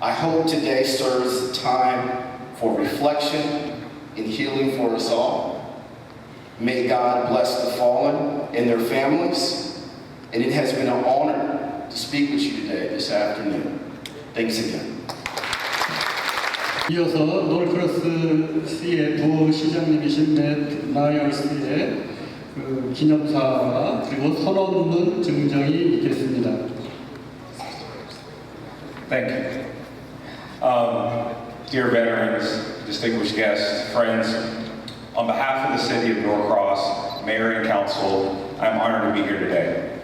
I hope today serves as a time for reflection and healing for us all. May God bless the fallen and their families, and it has been an honor to speak with you today, this afternoon. Thanks again. 이어서 놀크로스시의 부시장님이신 맷 나이얼스의 기념사와 그리고 선언문 증정이 있겠습니다. Thank you. Dear veterans, distinguished guests, friends, on behalf of the City of Norcross, Mayor and Council, I'm honored to be here today.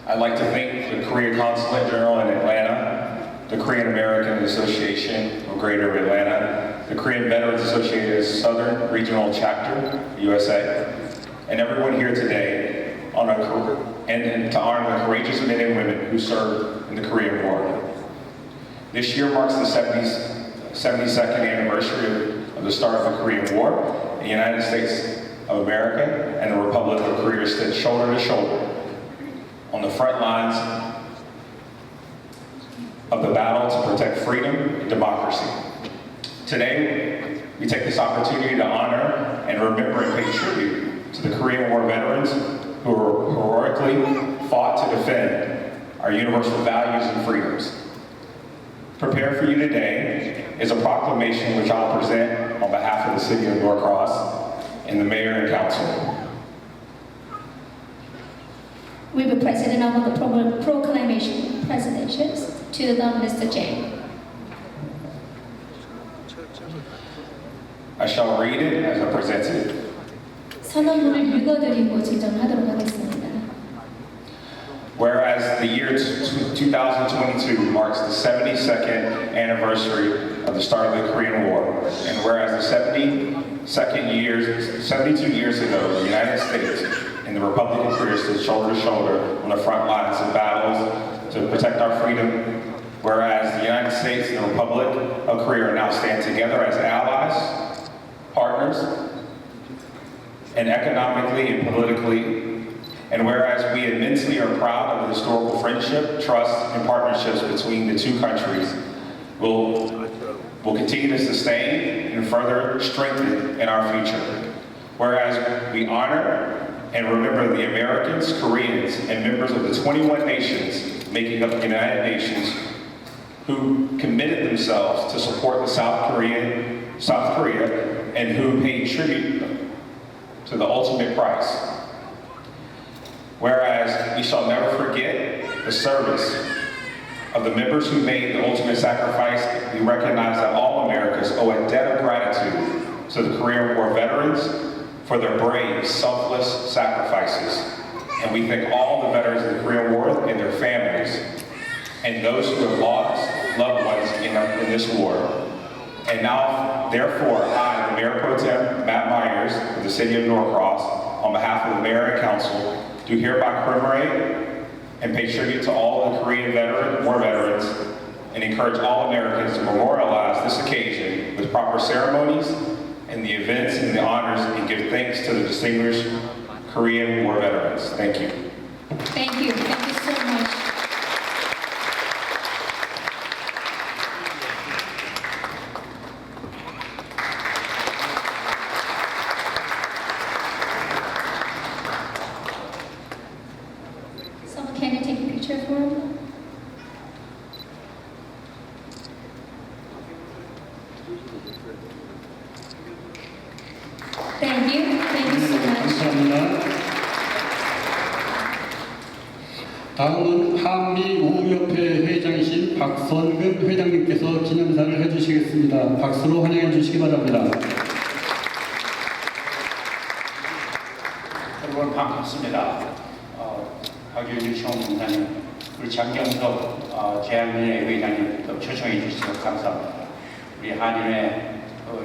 I'd like to thank the Korean Consulate General in Atlanta, the Korean American Association of Greater Atlanta, the Korean Veterans Associated Southern Regional Chapter, USA, and everyone here today and to honor the courageous men and women who served in the Korean War. This year marks the 72nd anniversary of the start of the Korean War. The United States of America and the Republic of Korea stood shoulder to shoulder on the front lines of the battle to protect freedom and democracy. Today, we take this opportunity to honor and remember and pay tribute to the Korean War veterans who heroically fought to defend our universal values and freedoms. Prepared for you today is a proclamation which I'll present on behalf of the City of Norcross and the Mayor and Council. We will present now the proclamation presentations to Mr. Jang. I shall read it as I present it. 선언문을 읽어드리고 진정하도록 하겠습니다. Whereas the year 2022 marks the 72nd anniversary of the start of the Korean War, and whereas the 72 years ago, the United States and the Republic of Korea stood shoulder to shoulder on the front lines of battles to protect our freedom, whereas the United States and the Republic of Korea now stand together as allies, partners, and economically and politically. And whereas we immensely are proud of the historical friendship, trust, and partnerships between the two countries, will continue to sustain and further strengthen in our future. Whereas we honor and remember the Americans, Koreans, and members of the 21 nations making up the United Nations who committed themselves to support the South Korea and who paid tribute to the ultimate price. Whereas we shall never forget the service of the members who made the ultimate sacrifice, we recognize that all Americans owe a debt of gratitude to the Korean War veterans for their brave, selfless sacrifices. And we thank all the veterans of the Korean War and their families, and those who have lost loved ones in this war. And now, therefore, I, the Mayor Pro Tem Matt Myers of the City of Norcross, on behalf of the Mayor and Council, do hereby commemorate and pay tribute to all the Korean War veterans and encourage all Americans to memorialize this occasion with proper ceremonies and the events and the honors, and give thanks to the distinguished Korean War veterans. Thank you. Thank you. Thank you so much. Someone, can you take a picture for me? Thank you. Thank you so much. 감사합니다. 다음은 한미우협회 회장이신 박선금 회장님께서 기념사를 해주시겠습니다. 박수로 환영해 주시기 바랍니다. 여러분 반갑습니다. 박윤주 총무장님, 우리 장경석 재향군인회 회장님 또 초청해 주셔서 감사합니다. 우리 한인회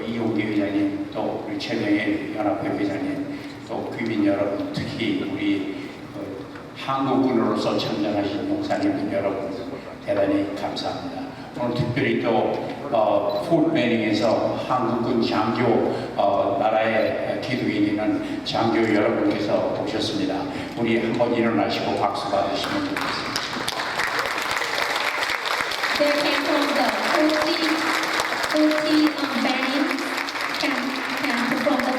이용기 회장님, 또 우리 최명일 연합회 회장님, 또 귀빈 여러분, 특히 우리 한국군으로서 참전하신 목사님들 여러분 대단히 감사합니다. 오늘 특별히 또 포트 매닝에서 한국군 장교 나라의 기도인이는 장교 여러분께서 오셨습니다. 우리 한번 일어나시고 박수 받으시면 좋겠습니다. They came from the OT banning camp from the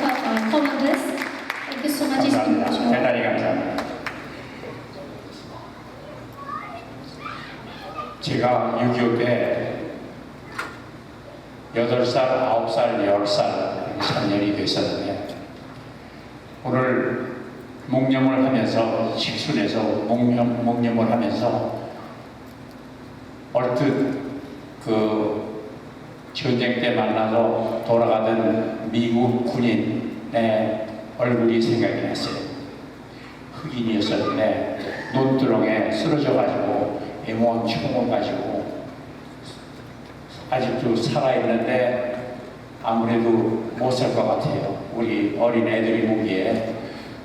commanders. Thank you so much. 감사합니다. 대단히 감사합니다. 제가 6.25 때 8살, 9살, 10살 3년이 됐었는데 오늘 묵념을 하면서 식순에서 묵념을 하면서 얼핏 그 전쟁 때 만나서 돌아가던 미국 군인의 얼굴이 생각이 났어요. 흑인이었었는데 논두렁에 쓰러져가지고 M1 총을 가지고 아직도 살아있는데 아무래도 못 살 것 같아요. 우리 어린 애들이 보기에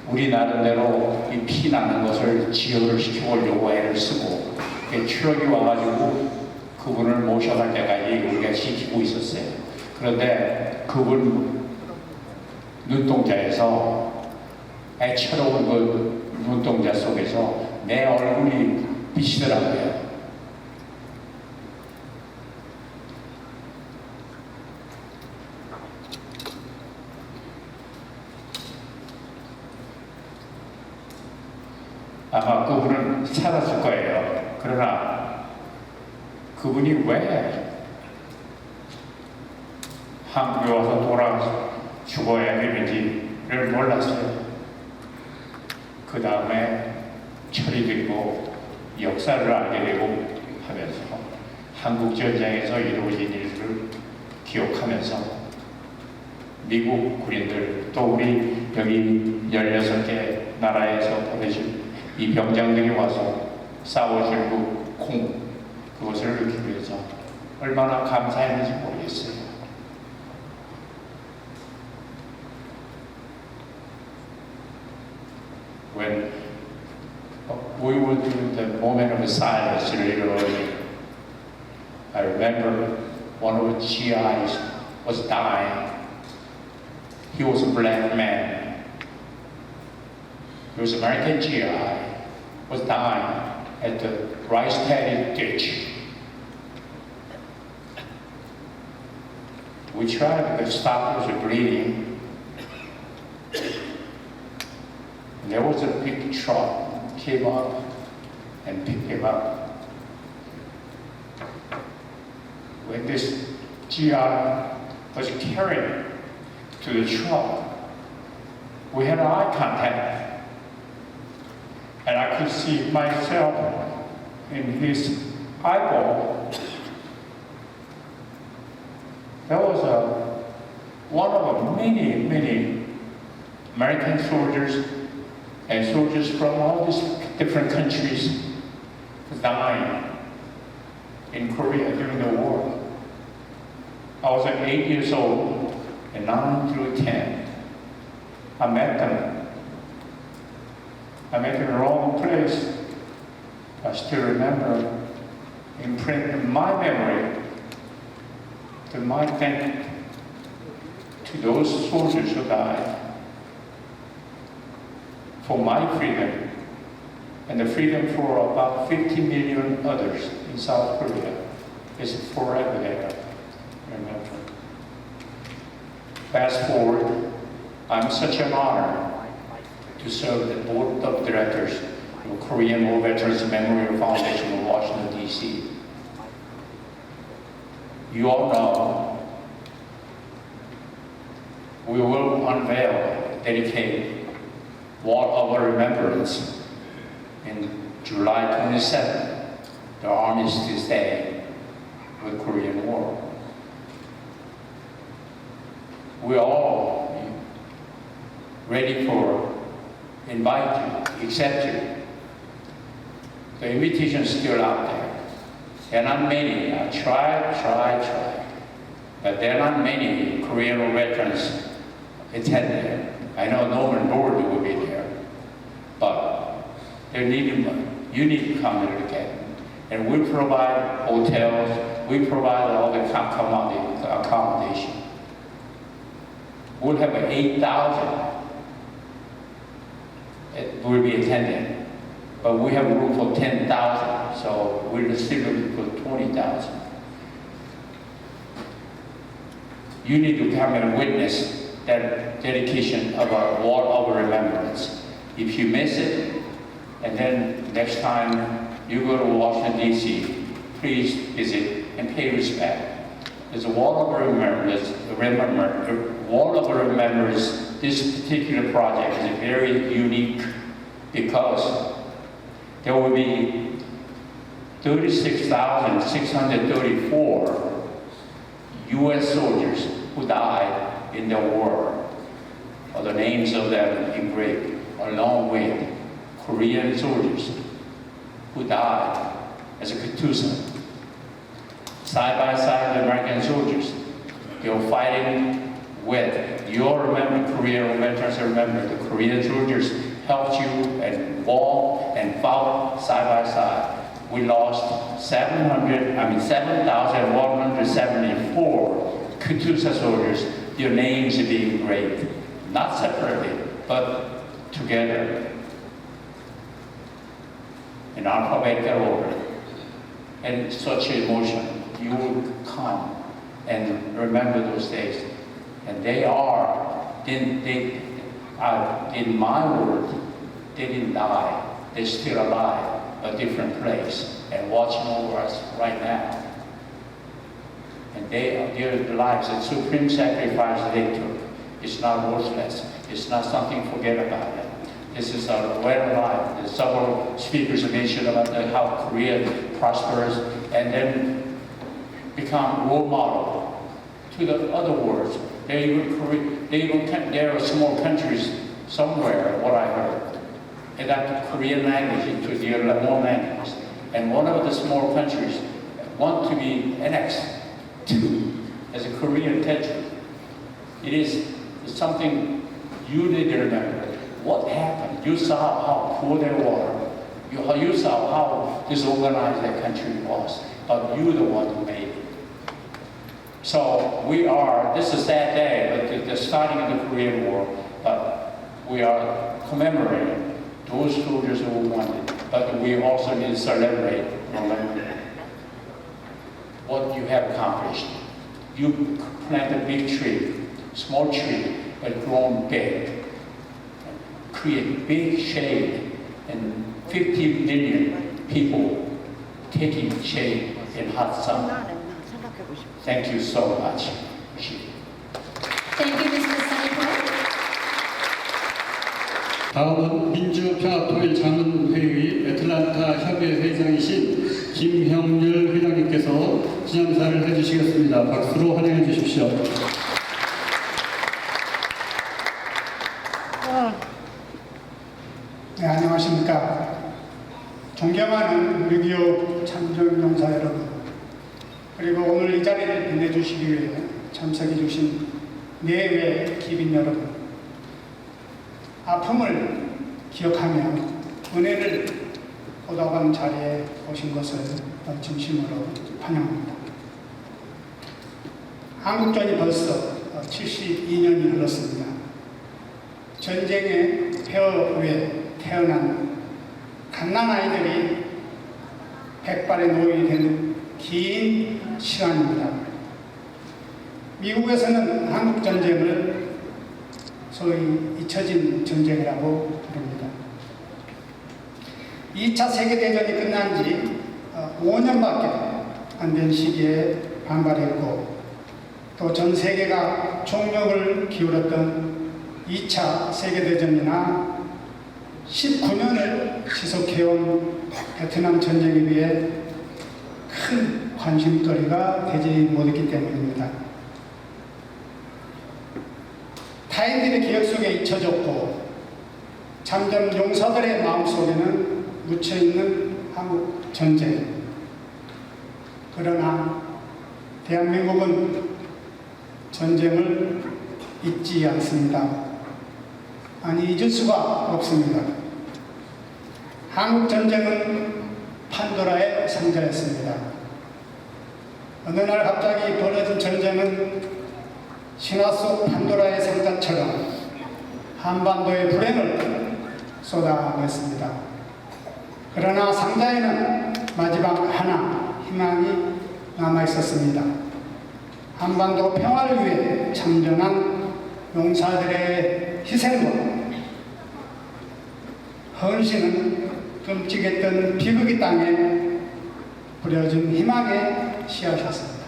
우리 나름대로 이 피 나는 것을 지혈을 시켜보려고 애를 쓰고 추력이 와가지고 그분을 모셔갈 때까지 우리가 지키고 있었어요. 그런데 그분 눈동자에서 애처로운 그 눈동자 속에서 내 얼굴이 비치더라고요. 아마 그분은 살았을 거예요. 그러나 그분이 왜 한국에 와서 죽어야 되는지를 몰랐어요. 그 다음에 철이 들고 역사를 알게 되고 하면서 한국전쟁에서 이루어진 일들을 기억하면서 미국 군인들 또 우리 여기 16개 나라에서 보내준 이 병장들이 와서 싸워주고 그것을 느끼기 위해서 얼마나 감사했는지 모르겠어요. When we were through the moment of silence a little early, I remember one of the GIs was dying. He was a black man. He was an American GI, was dying at the rice paddy ditch. We tried to stop the bleeding. There was a big truck came up and picked him up. When this GI was carried to the truck, we had eye contact, and I could see myself in his eyeball. That was one of many American soldiers and soldiers from all these different countries dying in Korea during the war. I was 8 years old, and 9 through 10. I met them. I met them in the wrong place. I still remember, imprinted in my memory, to my thank to those soldiers who died for my freedom and the freedom for about 50 million others in South Korea is forever there. Remember. Fast forward, I'm such an honor to serve the board of directors of Korean War Veterans Memorial Foundation of Washington, D.C. You all know we will unveil, dedicate Wall of Remembrance in July 27th, the Armistice Day of the Korean War. We're all ready for invite you, accept you. The invitation is still out there. There are not many. I try, but there are not many Korean War veterans attending. I know Norman Lord will be there, but you need to come here again. And we provide hotels, we provide all the accommodation. We'll have 8,000 will be attending, but we have room for 10,000, so we're still looking for 20,000. You need to come and witness that dedication of our Wall of Remembrance. If you miss it, and then next time you go to Washington, D.C., please visit and pay respect. There's a Wall of Remembrance, this particular project is very unique because there will be 36,634 U.S. soldiers who died in the war, or the names of them engraved, along with Korean soldiers who died as a Katyusha. Side by side, the American soldiers, they were fighting with, Korean veterans remember, the Korean soldiers helped you and walked and fought side by side. We lost 7,174 Katyusha soldiers, their names are being engraved, not separately, but together in alphabetical order. And such emotion, you will come and remember those days. And they are, in my word, they didn't die. They're still alive, a different place, and watching over us right now. And their lives, the supreme sacrifice they took, is not worthless. It's not something to forget about it. This is a well life. There's several speakers mentioned about how Korea prospers and then become role model to the other worlds. There are small countries somewhere, what I heard, adapt Korean language into their own language. And one of the small countries want to be annexed to as a Korean country. It is something you need to remember. What happened? You saw how poor they were. You saw how disorganized that country was. But you're the one who made it. So this is a sad day, but the starting of the Korean War, but we are commemorating those soldiers who won it. But we also need to celebrate what you have accomplished. You plant a big tree, small tree, but grown big. Create big shade, and 50 million people taking shade in hot sun. Thank you so much. Thank you, Mr. Saipo. 다음은 민주평화통일자문회의 애틀랜타 협의회 회장이신 김형률 회장님께서 기념사를 해주시겠습니다. 박수로 환영해 주십시오. 네, 안녕하십니까. 존경하는 6.25 참전용사 여러분, 그리고 오늘 이 자리를 빛내주시기 위해 참석해 주신 내외 기빈 여러분, 아픔을 기억하며 은혜를 보답하는 자리에 오신 것을 진심으로 환영합니다. 한국전이 벌써 72년이 흘렀습니다. 전쟁의 폐허 후에 태어난 갓난아이들이 백발의 노인이 되는 긴 시간입니다. 미국에서는 한국전쟁을 소위 잊혀진 전쟁이라고 부릅니다. 2차 세계대전이 끝난 지 5년밖에 안 된 시기에 반발했고, 또 전 세계가 총력을 기울였던 2차 세계대전이나 19년을 지속해온 베트남 전쟁에 비해 큰 관심거리가 되지 못했기 때문입니다. 타인들의 기억 속에 잊혀졌고 참전 용사들의 마음속에는 묻혀있는 한국 전쟁. 그러나 대한민국은 전쟁을 잊지 않습니다. 아니, 잊을 수가 없습니다. 한국 전쟁은 판도라의 상자였습니다. 어느 날 갑자기 벌어진 전쟁은 신화 속 판도라의 상자처럼 한반도의 불행을 쏟아냈습니다. 그러나 상자에는 마지막 하나 희망이 남아있었습니다. 한반도 평화를 위해 참전한 용사들의 희생과 헌신은 끔찍했던 비극의 땅에 뿌려진 희망의 씨앗이었습니다.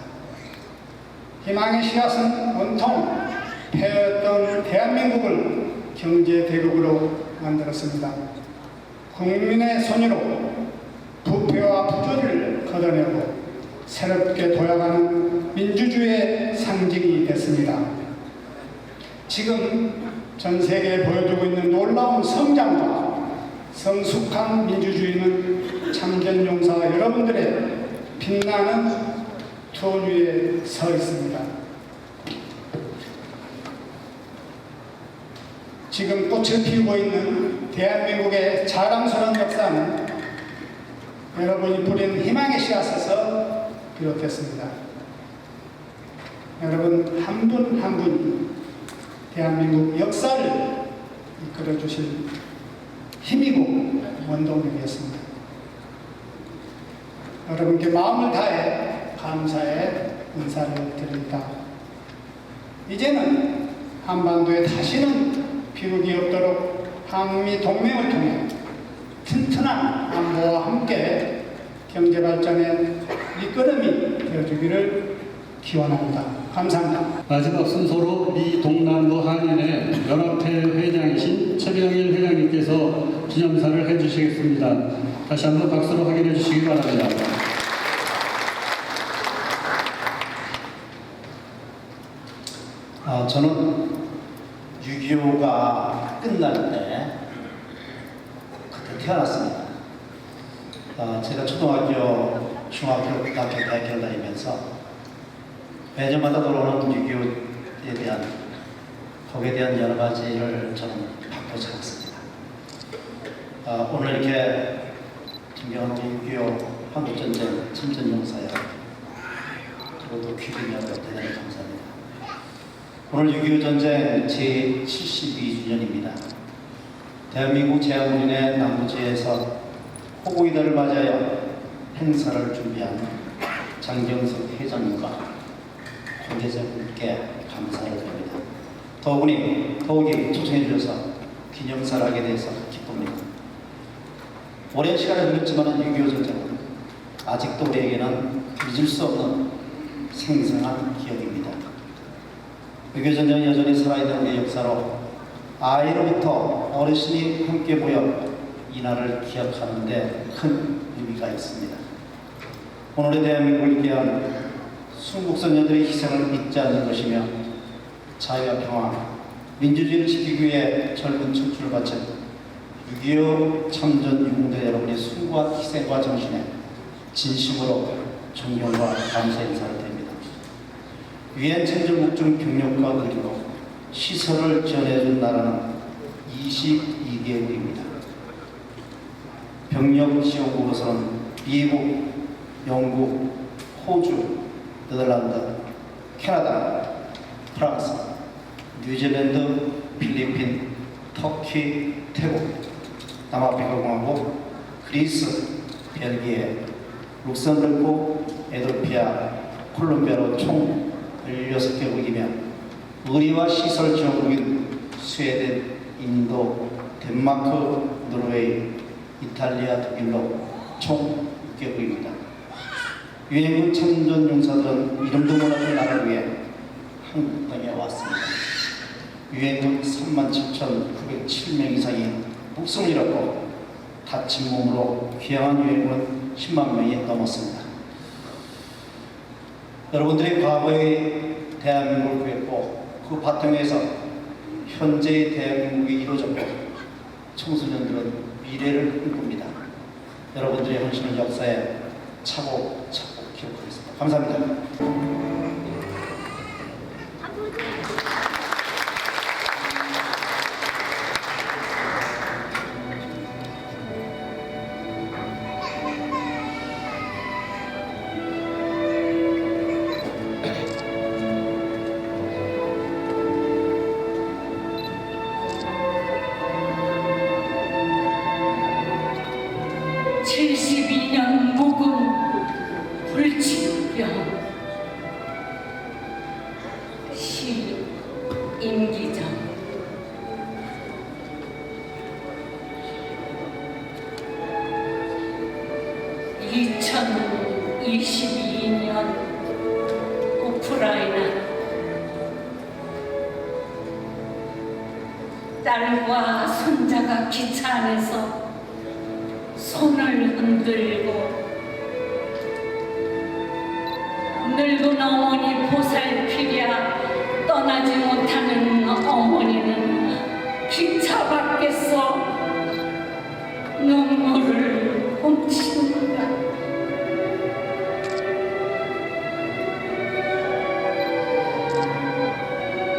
희망의 씨앗은 온통 폐허였던 대한민국을 경제 대국으로 만들었습니다. 국민의 손으로 부패와 부조리를 걷어내고 새롭게 도약하는 민주주의의 상징이 됐습니다. 지금 전 세계에 보여주고 있는 놀라운 성장과 성숙한 민주주의는 참전용사 여러분들의 빛나는 투혼 위에 서 있습니다. 지금 꽃을 피우고 있는 대한민국의 자랑스러운 역사는 여러분이 뿌린 희망의 씨앗에서 비롯됐습니다. 여러분 한 분 한 분이 대한민국 역사를 이끌어 주신 힘이고 원동력이었습니다. 여러분께 마음을 다해 감사의 인사를 드립니다. 이제는 한반도에 다시는 비극이 없도록 한미 동맹을 통해 튼튼한 안보와 함께 경제 발전의 밑거름이 되어주기를 기원합니다. 감사합니다. 마지막 순서로 미 동남부 한인회 연합회 회장이신 최병일 회장님께서 기념사를 해주시겠습니다. 다시 한번 박수로 확인해 주시기 바랍니다. 저는 6.25가 끝날 때 그때 태어났습니다. 제가 초등학교, 중학교, 고등학교, 대학교를 다니면서 매년마다 돌아오는 6.25에 대한 거기에 대한 여러 가지를 저는 바꾸지 않습니다. 오늘 이렇게 존경하는 6.25 한국전쟁 참전용사 여러분, 그리고 또 귀빈 여러분 대단히 감사합니다. 오늘 6.25 전쟁 제72주년입니다. 대한민국 재향군인회 남부지회에서 호국이달을 맞이하여 행사를 준비한 장경석 회장님과 관계자분께 감사를 드립니다. 더욱이 초청해 주셔서 기념사를 하게 돼서 기쁩니다. 오랜 시간이 흘렀지만 6.25 전쟁은 아직도 우리에게는 잊을 수 없는 생생한 기억입니다. 6.25 전쟁은 여전히 살아있는 우리의 역사로 아이로부터 어르신이 함께 모여 이날을 기억하는 데 큰 의미가 있습니다. 오늘의 대한민국을 위한 순국선녀들의 희생을 잊지 않는 것이며 자유와 평화, 민주주의를 지키기 위해 젊은 청춘을 바친 6.25 참전 유공자 여러분의 숭고한 희생과 정신에 진심으로 존경과 감사 인사를 드립니다. 유엔 참전국 중 병력과 의료, 시설을 지원해준 나라는 22개국입니다. 병력 지원국으로서는 미국, 영국, 호주, 네덜란드, 캐나다, 프랑스, 뉴질랜드, 필리핀, 터키, 태국, 남아프리카 공화국, 그리스, 벨기에, 룩셈부르크, 에도피아, 콜롬비아로 총 16개국이며 의료와 시설 지원국인 스웨덴, 인도, 덴마크, 노르웨이, 이탈리아, 독일로 총 6개국입니다. 유엔군 참전 용사들은 이름도 몰랐던 나라를 위해 한국 땅에 왔습니다. 유엔군 37,907명 이상이 목숨을 잃었고 다친 몸으로 귀향한 유엔군은 10만 명이 넘었습니다. 여러분들이 과거의 대한민국을 구했고 그 바탕에서 현재의 대한민국이 이루어졌고 청소년들은 미래를 꿈꿉니다. 여러분들의 헌신을 역사에 차곡차곡 기억하겠습니다. 감사합니다. 72년 묵은 불치병 시 임기정. (2022년) 우크라이나 딸과 손자가 기차 안에서 손을 흔들고 늙은 어머니 보살피랴 떠나지 못하는 어머니는 기차 밖에서 눈물을 훔칩니다.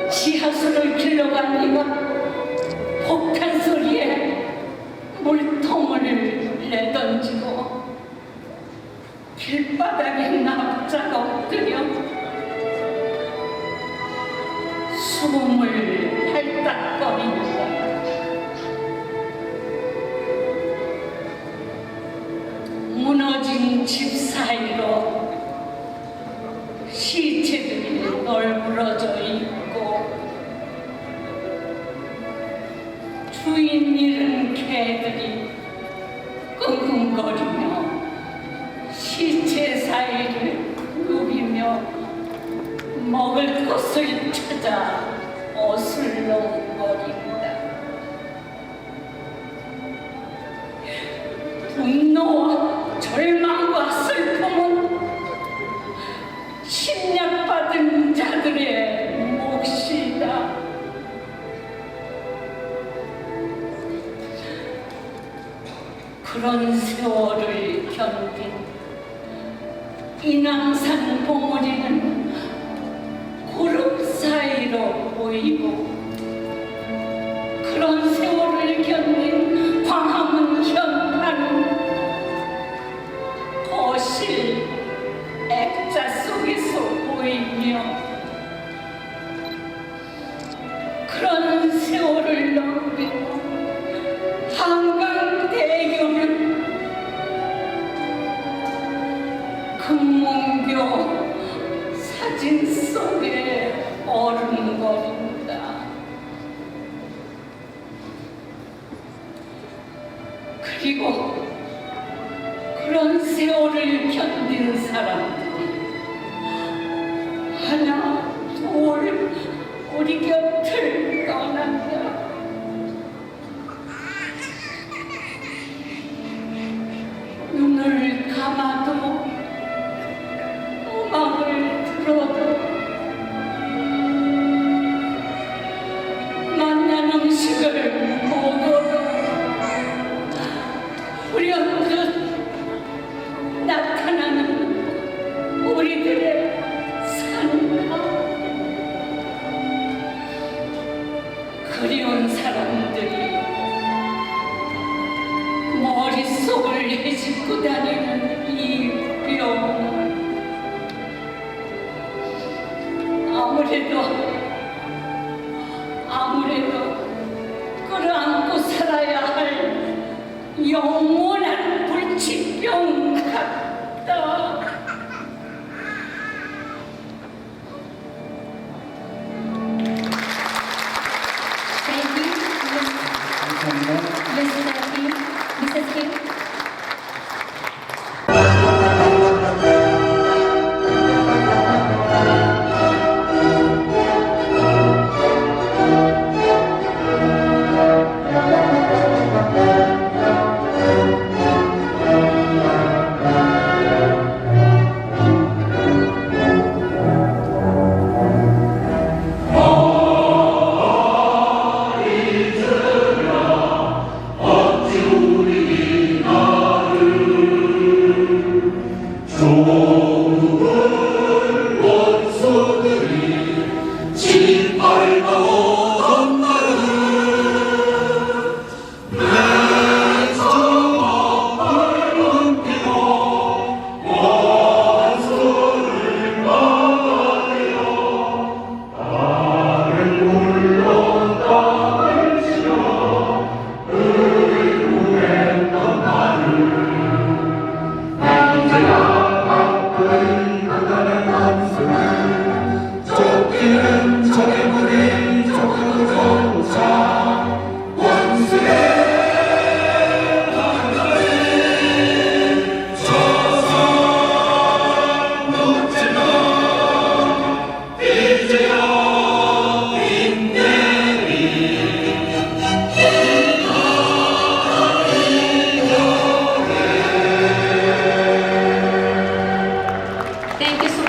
지하수를 길러가니까 폭탄 소리에 물통을 내던지고 길바닥에 납작 엎드려 숨을 헐떡거립니다. 무너진 집 사이로 시체들이 널브러져 있고 주인 잃은 개들이 끙끙거리며 시체 사이를 누비며 먹을 것을 찾아 어슬렁거린다. 분노와 절망과 슬픔은 침략받은 자들의 몫이다. 그런 세월을 견딘 인왕산 봉우리는 구름 사이로 보이고 그런 세월을 견딘 광화문 현판은 거실 액자 속에서 보이며 그런 세월을 넘기고 한강대교는 금문교 사진 속에 어른거린다. 그리고 그런 세월을 견딘 사람들이 하나 둘 우리 곁을 떠난다. 눈을 감아도 음악을 들어도 맛난 음식을 먹어도 불현듯 나타나는 우리들의 삶과 그리운 사람들이 머릿속을 헤집고 다니는 이 병, 아무래도 끌어안고 살아야 할 영원한 불치병 같다. Thank you, Mr. King, Mrs. King. Thank you so